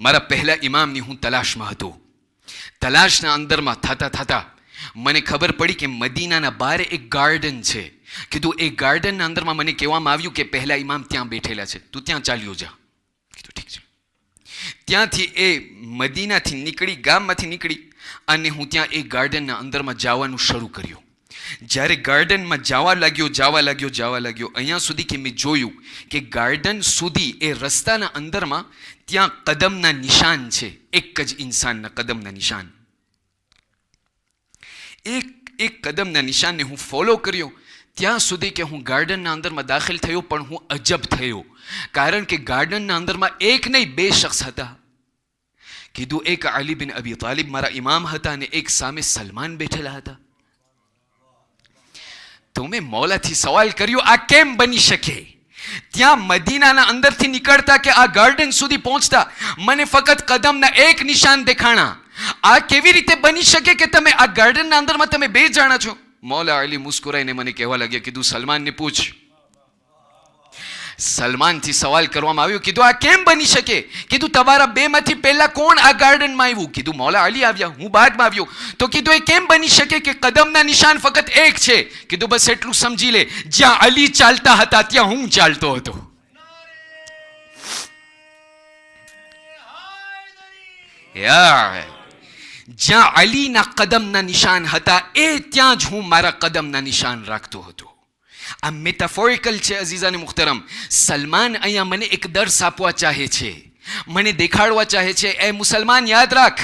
મારા પહેલા ઇમામની હું તલાશમાં હતો. તલાશના અંદરમાં થતા મને ખબર પડી કે મદીનાના બહાર એક ગાર્ડન છે. કીધું એ ગાર્ડનના અંદરમાં મને કહેવામાં આવ્યું કે પહેલા ઇમામ ત્યાં બેઠેલા છે, તું ત્યાં ચાલ્યો જા. કીધું ઠીક છે. ત્યાંથી એ મદીનાથી નીકળી, ગામમાંથી નીકળી અને હું ત્યાં એ ગાર્ડનના અંદરમાં જવાનું શરૂ કર્યું. જ્યારે ગાર્ડનમાં જવા લાગ્યો અહીંયા સુધી કે મેં જોયું કે ગાર્ડન સુધી એ રસ્તાના અંદરમાં ત્યાં કદમના નિશાન છે, એક જ ઇન્સાનના કદમના નિશાન. એક કદમના નિશાનને હું ફોલો કર્યો ત્યાં સુધી કે હું ગાર્ડનના અંદરમાં દાખલ થયો. પણ હું અજબ થયો, કારણ કે ગાર્ડનના અંદરમાં એક નહીં 2 શખ્સ હતા. કીધું એક અલી બિન અબી તાલિબ મારા ઇમામ હતા અને એક સામે સલમાન બેઠેલા હતા. તો મેં મૌલાથી સવાલ કર્યો, આ કેમ બની શકે? ત્યાં મદીનાના અંદરથી નીકળતા કે આ ગાર્ડન સુધી પહોંચતા મને ફક્ત કદમના એક નિશાન દેખાણા. આ કેવી રીતે બની શકે કે તમે આ ગાર્ડનના અંદરમાં તમે 2 જણા છો? મૌલા અલી મુસ્કુરાઈને મને કહેવા લાગ્યા, કીધું સલમાનને પૂછ. સલમાનથી સવાલ કરવામાં આવ્યો, કીધું આ કેમ બની શકે? કીધું તમારા 2 માંથી પહેલા કોણ આ ગાર્ડનમાં આવ્યું? કીધું મૌલા અલી આવ્યા, હું બાદમાં આવ્યો. તો કીધું એ કેમ બની શકે કે કદમના નિશાન ફક્ત એક છે? કીધું બસ એટલું સમજી લે, જ્યાં અલી ચાલતા હતા ત્યાં હું ચાલતો હતો. જ્યાં અલીના કદમના નિશાન હતા એ ત્યાં જ હું મારા કદમના નિશાન રાખતો હતો. આ મેટાફોરિકલ છે અઝીઝાને મુખ્તરમ. સલમાન અહીંયા મને એક દર્શ આપવા ચાહે છે, મને દેખાડવા ચાહે છે, એ મુસલમાન યાદ રાખ,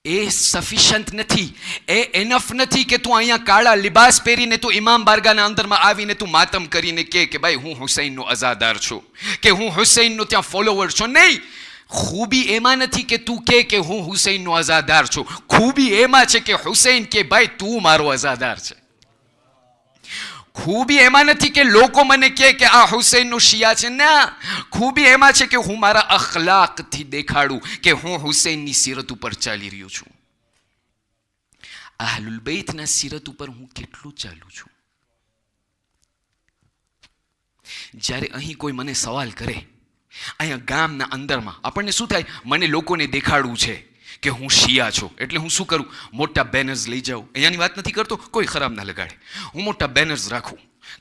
એ સફિશન્ટ નથી, એ એનફ નથી કે તું અહીંયા કાળા લિબાસ પહેરીને તું ઇમામ બારગાહના અંદરમાં આવીને તું માતમ કરીને કે ભાઈ હું હુસૈનનો અઝાદાર છું કે હું હુસૈનનો ત્યાં ફોલોવર છું. નહીં, ખૂબી એમાં નથી કે તું કે હું હુસૈનનો અઝાદાર છું. ખૂબી એમાં છે કે હુસૈન કે ભાઈ તું મારો અઝાદાર છે. ખૂબી એમાં નથી કે લોકો મને કે આ હુસૈનનો શિયા છે. ના, ખૂબી એમાં છે કે હું મારા અખલાકથી દેખાડું કે હું હુસૈનની સીરત ઉપર ચાલી રહ્યો છું. અહલુલ બૈતના સીરત ઉપર હું કેટલું ચાલું છું. જ્યારે અહીં કોઈ મને સવાલ કરે, અહીંયા ગામના અંદરમાં આપણને શું થાય, મને લોકોને દેખાડવું છે કે હું શિયા છું, એટલે હું શું કરું, મોટા બેનર્સ લઈ જાઉં. અહીંયાની વાત નથી કરતો, કોઈ ખરાબ ના લગાડે. હું મોટા બેનર્સ રાખું,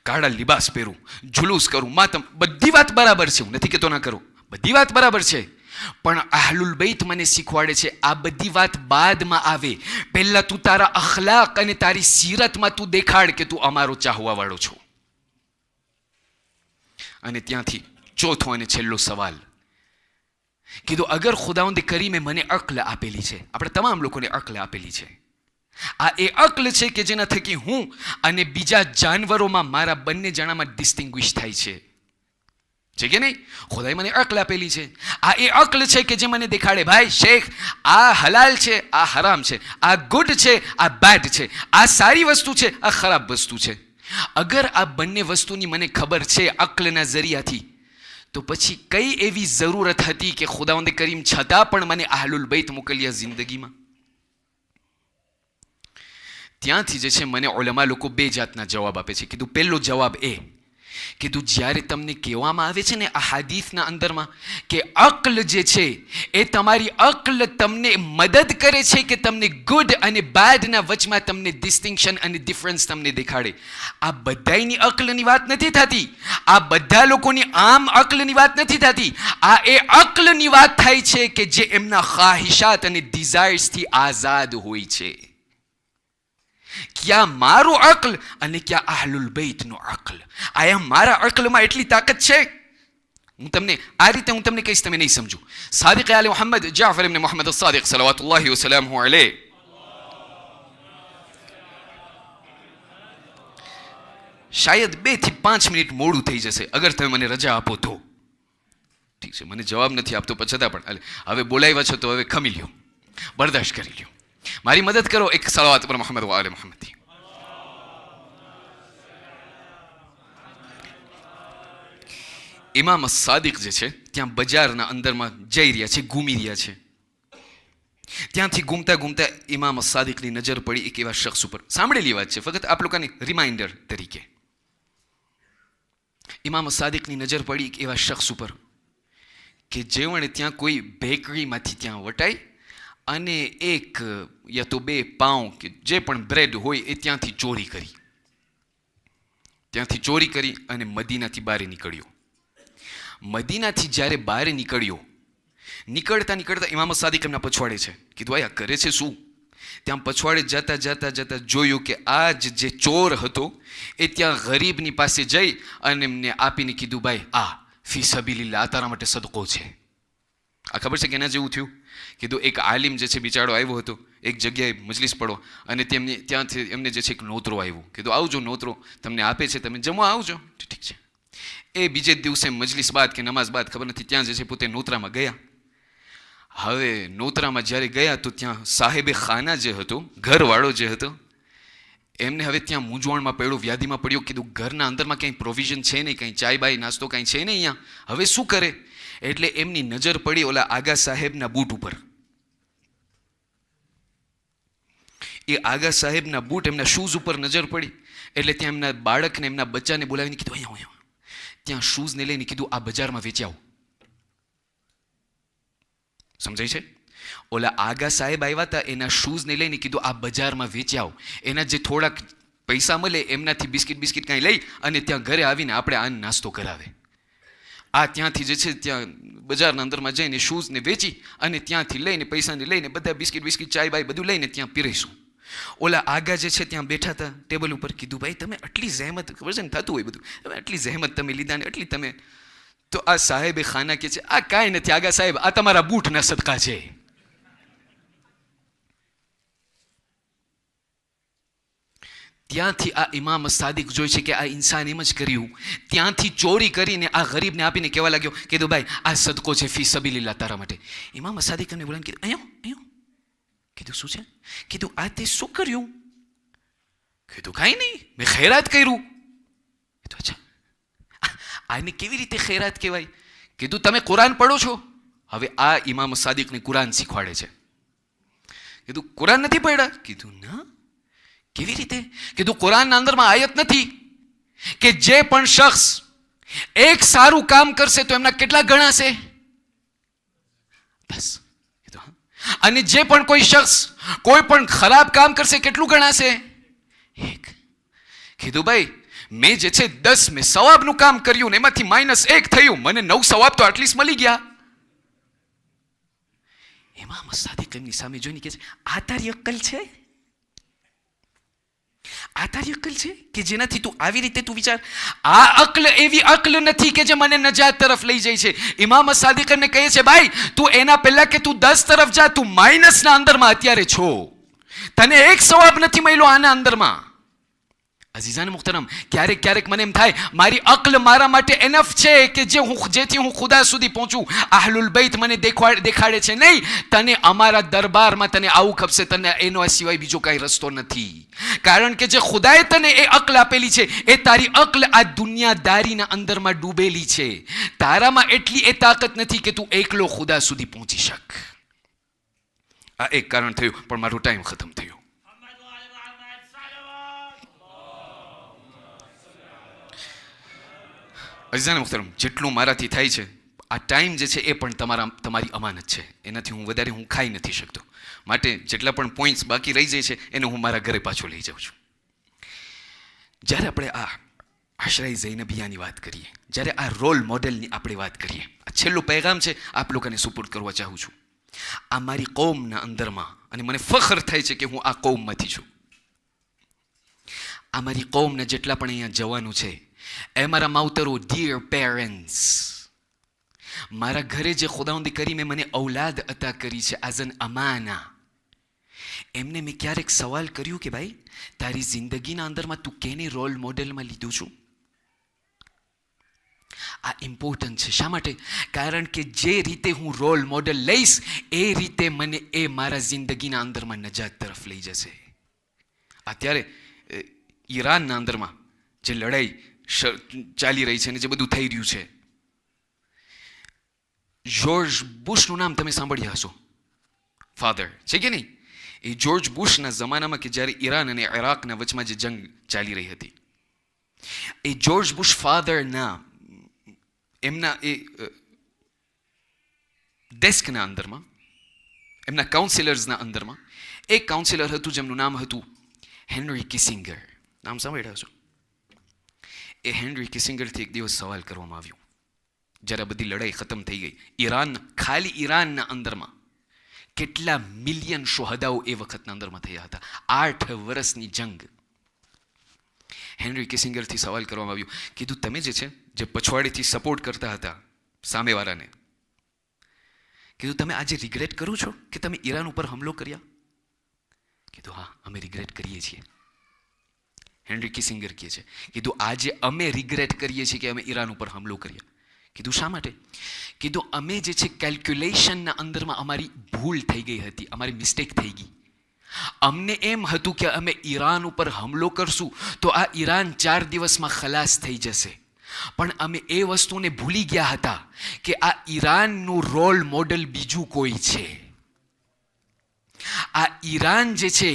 કાળા લિબાસ પહેરું, જુલુસ કરું, માતમ, બધી વાત બરાબર છે, હું નથી કહેતો ના કરું, બધી વાત બરાબર છે. પણ અહલુલ બૈત મને શીખવાડે છે આ બધી વાત બાદમાં આવે. પહેલા તું તારા અખલાક અને તારી સીરતમાં તું દેખાડ કે તું અમારો ચાહવા વાળો છો. અને ત્યાંથી ચોથો અને છેલ્લો સવાલ કીધું, અગર ખુદાવંદ કરીમે મને અક્લ આપેલી છે, આપણે તમામ લોકોને અક્લ આપેલી છે, આ એ અક્લ છે કે જેના થકી હું અને બીજા જાનવરોમાં મારા બંને જણામાં ડિસ્ટિંગ્વિશ થાય છે કે નહીં? ખુદાએ મને અક્લ આપેલી છે. આ એ અક્લ છે કે જે મને દેખાડે, ભાઈ શેખ, આ હલાલ છે, આ હરામ છે, આ ગુડ છે, આ બેડ છે, આ સારી વસ્તુ છે, આ ખરાબ વસ્તુ છે. અગર આ બંને વસ્તુની મને ખબર છે અક્લના જરિયાથી, તો પછી કઈ એવી જરૂરત હતી કે ખુદાવંદ કરીમ છતાં પણ મને અહલુલ બૈત મોકલ્યા જિંદગીમાં? ત્યાંથી જે છે મને ઉલમા લોકો બે જાતના જવાબ આપે છે. કીધું પહેલો જવાબ એ કીધું, જ્યારે તમને કહેવામાં આવે છે ને આ હાદીસના અંદરમાં કે અક્લ જે છે એ તમારી અક્લ તમને મદદ કરે છે કે તમને ગુડ અને બેડના વચમાં તમને ડિસ્ટિંક્શન અને ડિફરન્સ તમને દેખાડે. આ બધાની અક્લની વાત નથી થતી, આ બધા લોકોની આમ અક્લની વાત નથી થતી. આ એ અક્લની વાત થાય છે કે જે એમના ખ્વાહિશાત અને ડિઝાયર્સથી આઝાદ હોય છે. ક્યાં મારો અક્લ અને ક્યાં અહલુલ બૈતનો અક્લ? આયા મારા અક્લમાં એટલી તાકાત છે, હું તમને આ રીતે હું તમને કહીશ, તમે નહીં સમજો. સાદિક આલે મુહમ્મદ જાફર ઇબ્ન મુહમ્મદ અસ-સાદિક સલાવતુલ્લાહી વસલામહુ અલૈહ શાયદ 2 થી 5 મિનિટ મોડું થઈ જશે અગર તમે મને રજા આપો તો. ઠીક છે, મને જવાબ નથી આપતો છતાં પણ હવે બોલાવ્યા છો તો હવે ખમી લ્યો, બરદાશ્ત કરી લ્યો. મારી મદદ કરો એક સલાવત પર મુહમ્મદ વ આલે મુહમ્મદ થી. ઇમામ સાદિક જે છે ત્યાં બજારના અંદરમાં જઈ રહ્યા છે, ઘૂમી રહ્યા છે. ત્યાંથી ઘૂમતા ઘૂમતા ઇમામ સાદિકની નજર પડી એક એવા શખ્સ ઉપર. સાંભળેલી વાત છે, ફક્ત આપ લોકોની રિમાઇન્ડર તરીકે. ઇમામ સાદિકની નજર પડી એક એવા શખ્સ ઉપર કે જેવણે ત્યાં કોઈ બેકરીમાંથી ત્યાં વટાઈ અને એક યા તો 2 પાઉં કે જે પણ બ્રેડ હોય એ ત્યાંથી ચોરી કરી અને મદીનાથી બહાર નીકળ્યો. મદીનાથી જ્યારે બહાર નીકળતા ઇમામ સાદિક એમના પછવાડે છે. કીધું ભાઈ આ કરે છે શું? ત્યાં પછવાડે જતા જોયું કે આ જે ચોર હતો એ ત્યાં ગરીબની પાસે જઈ અને એમને આપીને કીધું, ભાઈ આ ફી સબીલિલ્લાહ, આ તારા માટે સદકો છે. આ ખબર છે કે એના જેવું થયું? કીધું એક આલિમ જે છે બિચારો આવ્યો હતો એક જગ્યાએ મજલિસ પડો અને ત્યાંથી એમને જે છે એક નોતરો આવ્યો. કીધું આવજો, નોતરો તમને આપે છે, તમે જમવા આવજો. ઠીક છે. એ બીજે દિવસે મજલિસ બાદ કે નમાઝ બાદ ખબર નથી ત્યાં જે છે પોતે નોતરામાં ગયા. હવે નોતરામાં જ્યારે ગયા તો ત્યાં સાહેબે ખાના જે હતો, ઘરવાળો જે હતો, એમને હવે ત્યાં મૂંઝવણમાં પડ્યો, વ્યાધિમાં પડ્યો. કીધું ઘરના અંદરમાં કંઈ પ્રોવિઝન છે નહીં, કંઈ ચાય બાય નાસ્તો કંઈ છે નહીં અહીંયા, હવે શું કરે? એટલે એમની નજર પડી ઓલા આગા સાહેબના બૂટ ઉપર. એ આગા સાહેબના બૂટ, એમના શૂઝ ઉપર નજર પડી. એટલે ત્યાં એમના બાળકને, એમના બચ્ચાને બોલાવીને કીધું અહીંયા ત્યાં શૂઝને લઈને કીધું આ બજારમાં વેચી આવો. સમજાય છે? ઓલા આગા સાહેબ આવ્યા હતા, એના શૂઝને લઈને કીધું આ બજારમાં વેચી આવો. એના જે થોડાક પૈસા મળે એમનાથી બિસ્કિટ કાંઈ લઈ અને ત્યાં ઘરે આવીને આપણે આ નાસ્તો કરાવે. આ ત્યાંથી જે છે ત્યાં બજારના અંદરમાં જઈને શૂઝને વેચી અને ત્યાંથી લઈને પૈસાને લઈને બધા બિસ્કિટ ચાય બાય બધું લઈને ત્યાં પીરસીશું. ઓલા આગા જે છે ત્યાં બેઠા હતા ટેબલ ઉપર. કીધું ભાઈ તમે આટલી જહેમત, ખબર છે ને થતું હોય બધું, તમે આટલી જહેમત તમે લીધા ને એટલી તમે, તો આ સાહેબે ખાના કે છે આ કાંઈ નથી આગા સાહેબ, આ તમારા બૂટના સદકા છે. ત્યાંથી આ ઇમામ સાદિક જોઈ છે કે આ ઇન્સાન એમ જ કર્યું, ત્યાંથી ચોરી કરીને આ ગરીબને આપીને કહેવા લાગ્યો, કીધું ભાઈ આ સદકો છે ફી સબીલિલ્લાહ તારા માટે. ઇમામ સાદિક એમને બોલાવીને કીધું અહીંયા. કીધું શું છે? કીધું આ તે શું કર્યું? કીધું કાંઈ નહીં, મેં ખૈરાત કર્યું. કીધું અચ્છા, આને કેવી રીતે ખૈરાત કહેવાય? કીધું તમે કુરાન પઢો છો? હવે આ ઇમામ સાદિકને કુરાન શીખવાડે છે. કીધું કુરાન નથી પડ્યા? કીધું ના. કેવી રીતે? કીધું કુરાનના અંદરમાં આયત નથી કે જે પણ શખ્સ એક સારું કામ કરશે તો એમના કેટલા ગણાશે? 10. કીધું હા. અને જે પણ કોઈ શખ્સ કોઈ પણ ખરાબ કામ કરશે કેટલું ગણાશે? 1. કીધું ભાઈ મેં જે છે 10 મેં સવાબનું કામ કર્યું ને એમાંથી -1 થયું, મને 9 સવાબ તો એટલીસ્ટ મળી ગયા. ઇમામ સાદિક એમની સામે જોઈને કહે છે, આ તારી અક્કલ છે? આ તારી અક્કલ છે કે જેનાથી તું આવી રીતે તું વિચાર? આ અક્લ એવી અક્લ નથી કે જે મને નજાત તરફ લઈ જાય છે. ઇમામ સાદિક એમને કહે છે, ભાઈ તું એના પહેલા કે તું 10 તરફ જા, તું માઇનસના અંદરમાં અત્યારે છો, તને 1 સવાબ નથી મળ્યો આના અંદરમાં. અઝીઝાન મુહતરમ, ક્યારેક ક્યારેક મને એમ થાય મારી અક્લ મારા માટે એનફ છે કે જેથી હું ખુદા સુધી પહોંચું. અહલુલ બૈત મને દેખાડે છે નહીં, તને અમારા દરબારમાં તને આવું ખપશે, તને એનો સિવાય બીજો કાંઈ રસ્તો નથી. કારણ કે જે ખુદાએ તને એ અક્લ આપેલી છે એ તારી અક્લ આ દુનિયાદારીના અંદરમાં ડૂબેલી છે. તારામાં એટલી એ તાકાત નથી કે તું એકલો ખુદા સુધી પહોંચી શક. આ એક કારણ થયું, પણ મારો ટાઈમ ખતમ થયો. અઝીઝાન મુહતરમ, જેટલું મારાથી થાય છે, આ ટાઈમ જે છે એ પણ તમારી અમાનત છે, એનાથી હું વધારે ખાઈ નથી શકતો. માટે જેટલા પણ પોઈન્ટ્સ બાકી રહી જાય છે એને હું મારા ઘરે પાછો લઈ જાઉં છું. જ્યારે આપણે આ આશરાઈ ઝૈનબિયાની વાત કરીએ, જ્યારે આ રોલ મોડેલની આપણે વાત કરીએ, આ છેલ્લું પૈગામ છે આપ લોકોને સુપુર્દ કરવા ચાહું છું. આ મારી કૌમના અંદરમાં, અને મને ફખર થાય છે કે હું આ કૌમમાંથી છું. આ મારી કૌમના જેટલા પણ અહીંયા જવાનું છે એ મારા માવતરો, ડિયર પેરેન્ટ્સ, મારા ઘરે જે ખુદાવંદી કરી મેં મને ઔલાદ અતા કરી છે એઝ એન અમાના, એમને મેં ક્યારેક સવાલ કર્યું કે ભાઈ તારી જિંદગીના અંદરમાં તું કેને રોલ મોડેલમાં લીધું છું? આ ઇમ્પોર્ટન્ટ છે. શા માટે? કારણ કે જે રીતે હું રોલ મોડેલ લઈશ એ રીતે મને એ મારા જિંદગીના અંદરમાં નજાત તરફ લઈ જશે. અત્યારે ઈરાનના અંદરમાં જે લડાઈ ચાલી રહી છે અને જે બધું થઈ રહ્યું છે, જ્યોર્જ બુશનું નામ તમે સાંભળ્યા હશો, ફાધર છે કે નહીં? એ જ્યોર્જ બુશના જમાનામાં કે જ્યારે ઈરાન અને ઇરાકના વચમાં જે જંગ ચાલી રહી હતી, એ જ્યોર્જ બુશ ફાધરના એમના એ ડેસ્કના અંદરમાં, એમના કાઉન્સિલર્સના અંદરમાં એક કાઉન્સિલર હતું જેમનું નામ હતું હેનરી કિસિંગર. નામ સાંભળ્યા હશો? એ હેનરી કિસિંગરથી એક દિવસ સવાલ કરવામાં આવ્યો જ્યારે બધી લડાઈ ખતમ થઈ ગઈ. ખાલી ઈરાનના અંદરમાં કેટલા મિલિયન શોહદાઓ એ વખતના અંદરમાં થયા હતા. 8 વર્ષની જંગ. હેનરી કિસિંગરથી સવાલ કરવામાં આવ્યો, કીધું તમે જે પછવાડીથી સપોર્ટ કરતા હતા સામેવાળાને, કીધું તમે આજે રિગ્રેટ કરો છો કે તમે ઈરાન ઉપર હુમલો કર્યા? કીધું હા, અમે રિગ્રેટ કરીએ છીએ. હેનરી કિસિંગર કહે છે, કીધું આજે અમે રિગ્રેટ કરીએ છીએ કે અમે ઈરાન ઉપર હુમલો કર્યા. કીધું શા માટે? કીધું અમે જે છે કેલ્ક્યુલેશનના અંદરમાં અમારી ભૂલ થઈ ગઈ હતી, અમારી મિસ્ટેક થઈ ગઈ. અમને એમ હતું કે અમે ઈરાન ઉપર હુમલો કરશું તો આ ઈરાન 4 દિવસમાં ખલાસ થઈ જશે, પણ અમે એ વસ્તુને ભૂલી ગયા હતા કે આ ઈરાનનું રોલ મોડેલ બીજું કોઈ છે. આ ઈરાન જે છે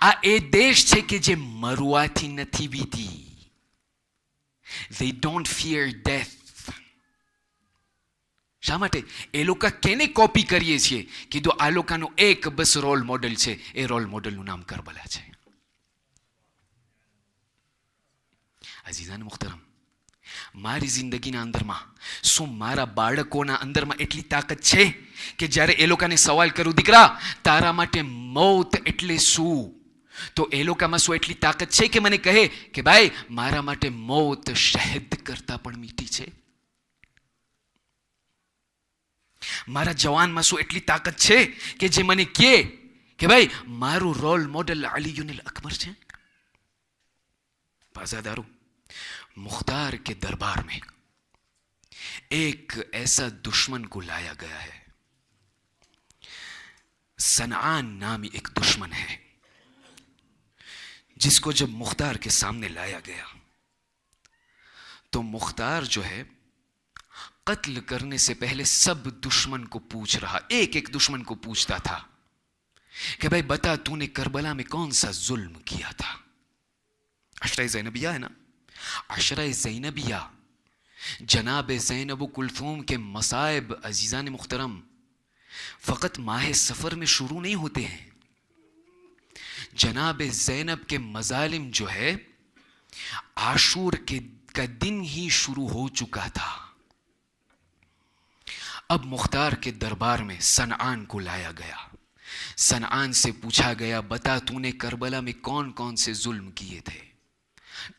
આ એ દેશ છે કે જે મરવાથી નથી બીતી. They don't fear death. શા માટે? એ લોકો કેને કોપી કરીએ છીએ? કીધું આ લોકોનું એક બસ રોલ મોડેલ છે, એ રોલ મોડેલનું નામ કરબલા છે. અઝીઝાન મુહતરમ, મારી જિંદગીના અંદરમાં શું મારા બાળકોના અંદરમાં એટલી તાકાત છે કે જ્યારે એ લોકોને સવાલ કરું, દીકરા તારા માટે મૌત એટલે શું, તો એ લોકોમાં શું એટલી તાકાત છે કે મને કહે કે ભાઈ મારા માટે મૌત શહેદ કરતા પણ મીઠી છે? મારા જવાનમાં શું એટલી તાકાત છે કે જે મને કહે કે ભાઈ મારું રોલ મોડેલ અલીયુલ અકબર છે? बाज़ादारों, मुख्तार के दरबार में एक ऐसा दुश्मन को लाया गया है। सनआन नामी एक दुश्मन है, जिसको जब मुख्तार के सामने लाया गया तो मुख्तार जो है कत्ल करने से पहले सब दुश्मन को पूछ रहा, एक एक दुश्मन को पूछता था कि भाई बता तूने करबला में कौन सा जुल्म किया था। अशरा ज़ैनबिया है ना, अशरा ज़ैनबिया जनाब ज़ैनब कुलथूम के मसाइब अजीज़ान मुख्तरम फ़कत माह सफ़र में शुरू नहीं होते हैं। जनाब ज़ैनब के मज़ालिम जो है आशूर का दिन ही शुरू हो चुका था। अब मुख्तार के दरबार में सनआन को लाया गया। सनआन से पूछा गया बता तूने करबला में कौन कौन से जुल्म किए थे।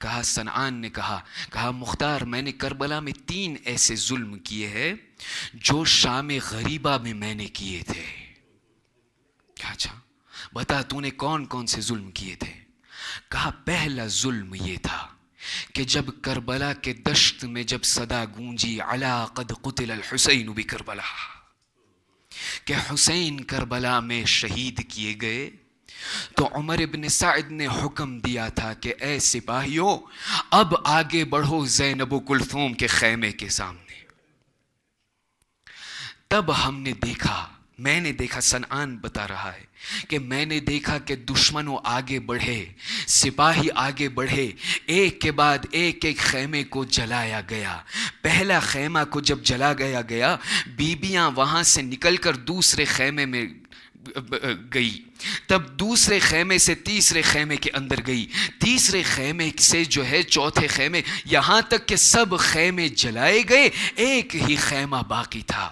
कहा, सनआन ने कहा मुख्तार मैंने करबला में 3 ऐसे जुल्म किए हैं जो शाम गरीबा में मैंने किए थे। अच्छा बता तूने कौन कौन से जुल्म किए थे। कहा पहला जुल्म ये था कि जब करबला के दश्त में जब सदा गूंजी अला क़द क़ुतिल अल हुसैन बि करबला, कि हुसैन करबला में शहीद किए गए, तो उमर इब्न सअद ने हुक्म दिया था कि ऐ सिपाहियों अब आगे बढ़ो ज़ैनब कुलथूम के खैमे के सामने। तब हमने देखा, मैंने देखा, सनआन बता रहा है कि मैंने देखा कि दुश्मनों आगे बढ़े, सिपाही आगे बढ़े, एक के बाद एक एक खैमे को जलाया गया। पहला खैमा को जब जला गया बीबियां वहां से निकलकर दूसरे खैमे में गई, तब दूसरे खैमे से तीसरे खैमे के अंदर गई, तीसरे खैमे से जो है चौथे खैमे, यहाँ तक कि सब खैमे जलाए गए, एक ही खैमा बाकी था।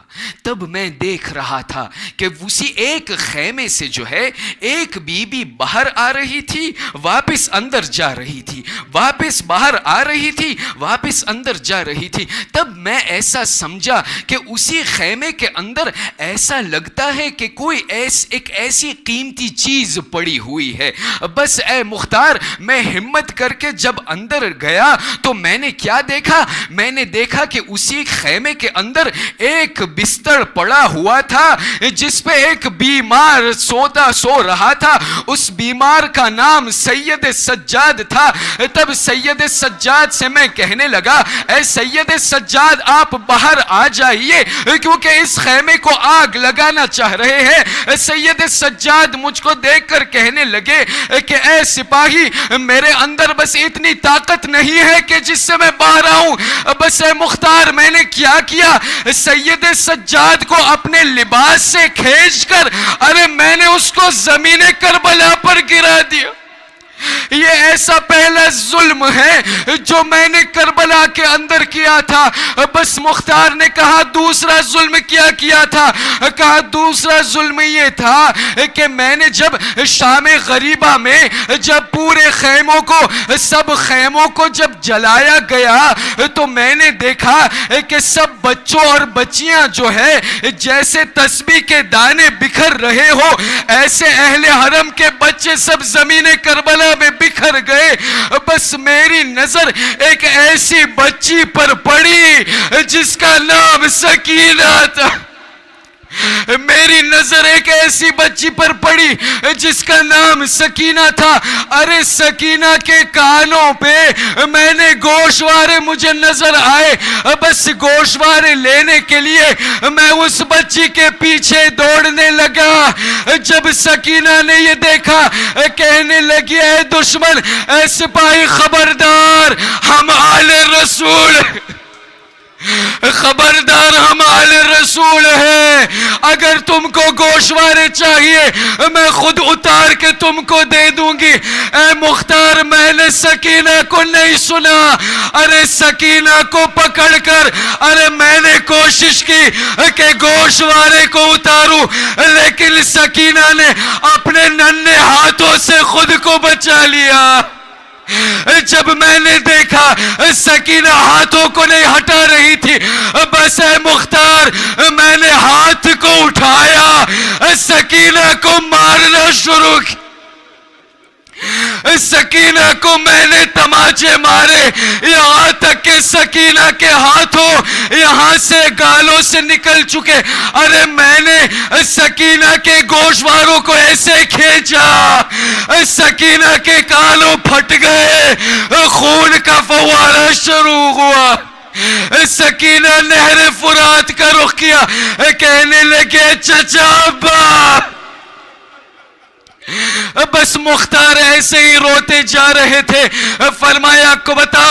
तब मैं देख रहा था कि उसी एक खैमे से जो है एक बीबी बाहर आ रही थी, वापस अंदर जा रही थी, वापस बाहर आ रही थी, वापस अंदर जा रही थी। तब मैं ऐसा समझा कि उसी खैमे के अंदर ऐसा लगता है कि कोई एक ऐसी कीमती चीज पड़ी हुई है। बस ए मुख्तार, मैं हिम्मत करके जब अंदर गया तो मैंने क्या देखा, मैंने देखा कि उसी खैमे के अंदर एक बिस्तर पड़ा हुआ था जिस पे एक बीमार सो रहा था। उस बीमार का नाम सैयद सज्जाद था। तब सैयद सज्जाद से मैं कहने लगा, ए सैयद सज्जाद आप बाहर आ जाइए क्योंकि इस खैमे को आग लगाना चाह रहे हैं। सैयद सज्जाद मुझको देखकर कहने लगे कि ऐ सिपाही मेरे अंदर बस इतनी ताकत नहीं है कि जिससे मैं बाहर आऊं। बस ऐ मुख्तार मैंने क्या किया, सैयद सज्जाद को अपने लिबास से खींचकर अरे मैंने उसको ज़मीन करबला पर गिरा दिया। ये ऐसा पहला जुल्म है जो मैंने करबला के अंदर किया था। बस मुख्तार ने कहा दूसरा जुल्म क्या किया था। कहा दूसरा जुल्म ये था कि मैंने जब शाम गरीबा में जब पूरे खैमों को, सब खैमों को जब जलाया गया तो मैंने देखा कि सब बच्चों और बच्चियां जो है जैसे तस्बीह के दाने बिखर रहे हो, ऐसे अहले हरम के बच्चे सब जमीन करबला में बिखर गए। बस मेरी नजर एक ऐसी बच्ची पर पड़ी जिसका नाम सकीना था। मेरी नजर एक ऐसी बच्ची पर पड़ी जिसका नाम सकीना था। अरे सकीना के कानों पे मैंने गोशवारे मुझे नजर आए। बस गोशवारे लेने के लिए मैं उस बच्ची के पीछे दौड़ने लगा। जब सकीना ने ये देखा कहने लगी, ऐ दुश्मन, ऐ सिपाही खबरदार, हम आले रसूल, खबरदार हम आले रसूल है। अगर तुमको गोशवारे चाहिए मैं खुद उतार के तुमको दे दूंगी। ए मुख्तार मैंने सकीना को नहीं सुना। अरे सकीना को पकड़कर अरे मैंने कोशिश की कि गोशवारे को उतारूं, लेकिन सकीना ने अपने नन्हे हाथों से खुद को बचा लिया। जब मैंने देखा सकीना हाथों को नहीं हटा रही थी, बस ऐ मुख्तार मैंने हाथ को उठाया, सकीना को मारना शुरू किया। سکینہ کو میں نے تماچے مارے یہاں تک کہ سکینہ کے ہاتھوں یہاں سے گالوں سے نکل چکے. ارے میں نے سکینہ کے گوشواروں کو ایسے کھینچا سکینہ کے کانوں پھٹ گئے, خون کا فوارہ شروع ہوا. سکینہ نہر فرات کا رخ کیا, کہنے لگے چچا ابا. بس مختار ایسے ہی روتے جا رہے تھے. فرمایا آپ کو بتا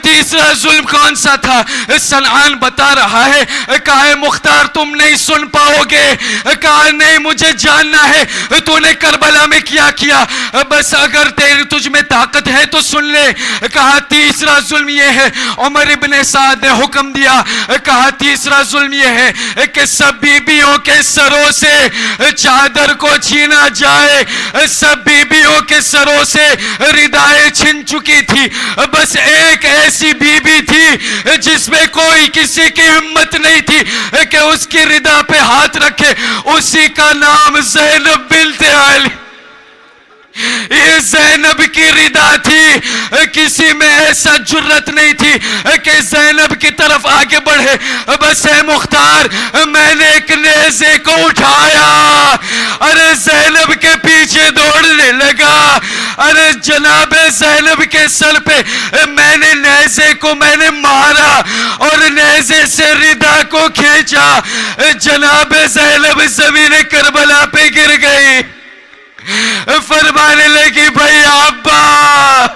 تیسرا ظلم کون سا تھا؟ سنعان بتا رہا ہے. کہا مختار تم نہیں سن پاؤ گے. کہا نہیں مجھے جاننا ہے تو نے کربلا میں کیا کیا, بس اگر تجھ میں طاقت ہے تو سن لے. کہا تیسرا ظلم یہ ہے, عمر ابن سعد نے حکم دیا. کہا تیسرا ظلم یہ ہے کہ سب بیبیوں کے سروں سے چادر کو چھینا جائے. سب بیبیوں کے سروں سے ردائیں چھن چکی تھی, بس ایک ایسی بیوی تھی جس میں کوئی کسی کی ہمت نہیں تھی کہ اس کی ردا پہ ہاتھ رکھے. اسی کا نام زینب بنت علی. یہ زینب کی ردا تھی. کسی میں ایسا جرت نہیں تھی کہ زینب کی طرف آگے بڑھے. بس اے مختار میں نے ایک نیزے کو اٹھایا, ارے زینب کے پیچھے دوڑنے لگا. ارے جناب زینب کے سر پہ میں نے نیزے کو میں نے مارا اور نیزے سے ردا کو کھینچا. جناب زینب زمین کربلا پہ گر گئی. فرمانے لگی بھائی ابا.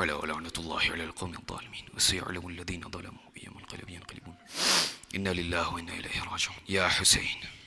لعنة الله على القوم الظالمين وسيعلم الذين ظلموا أي منقلب ينقلبون. إنا لله وإنا إليه راجعون. يا حسين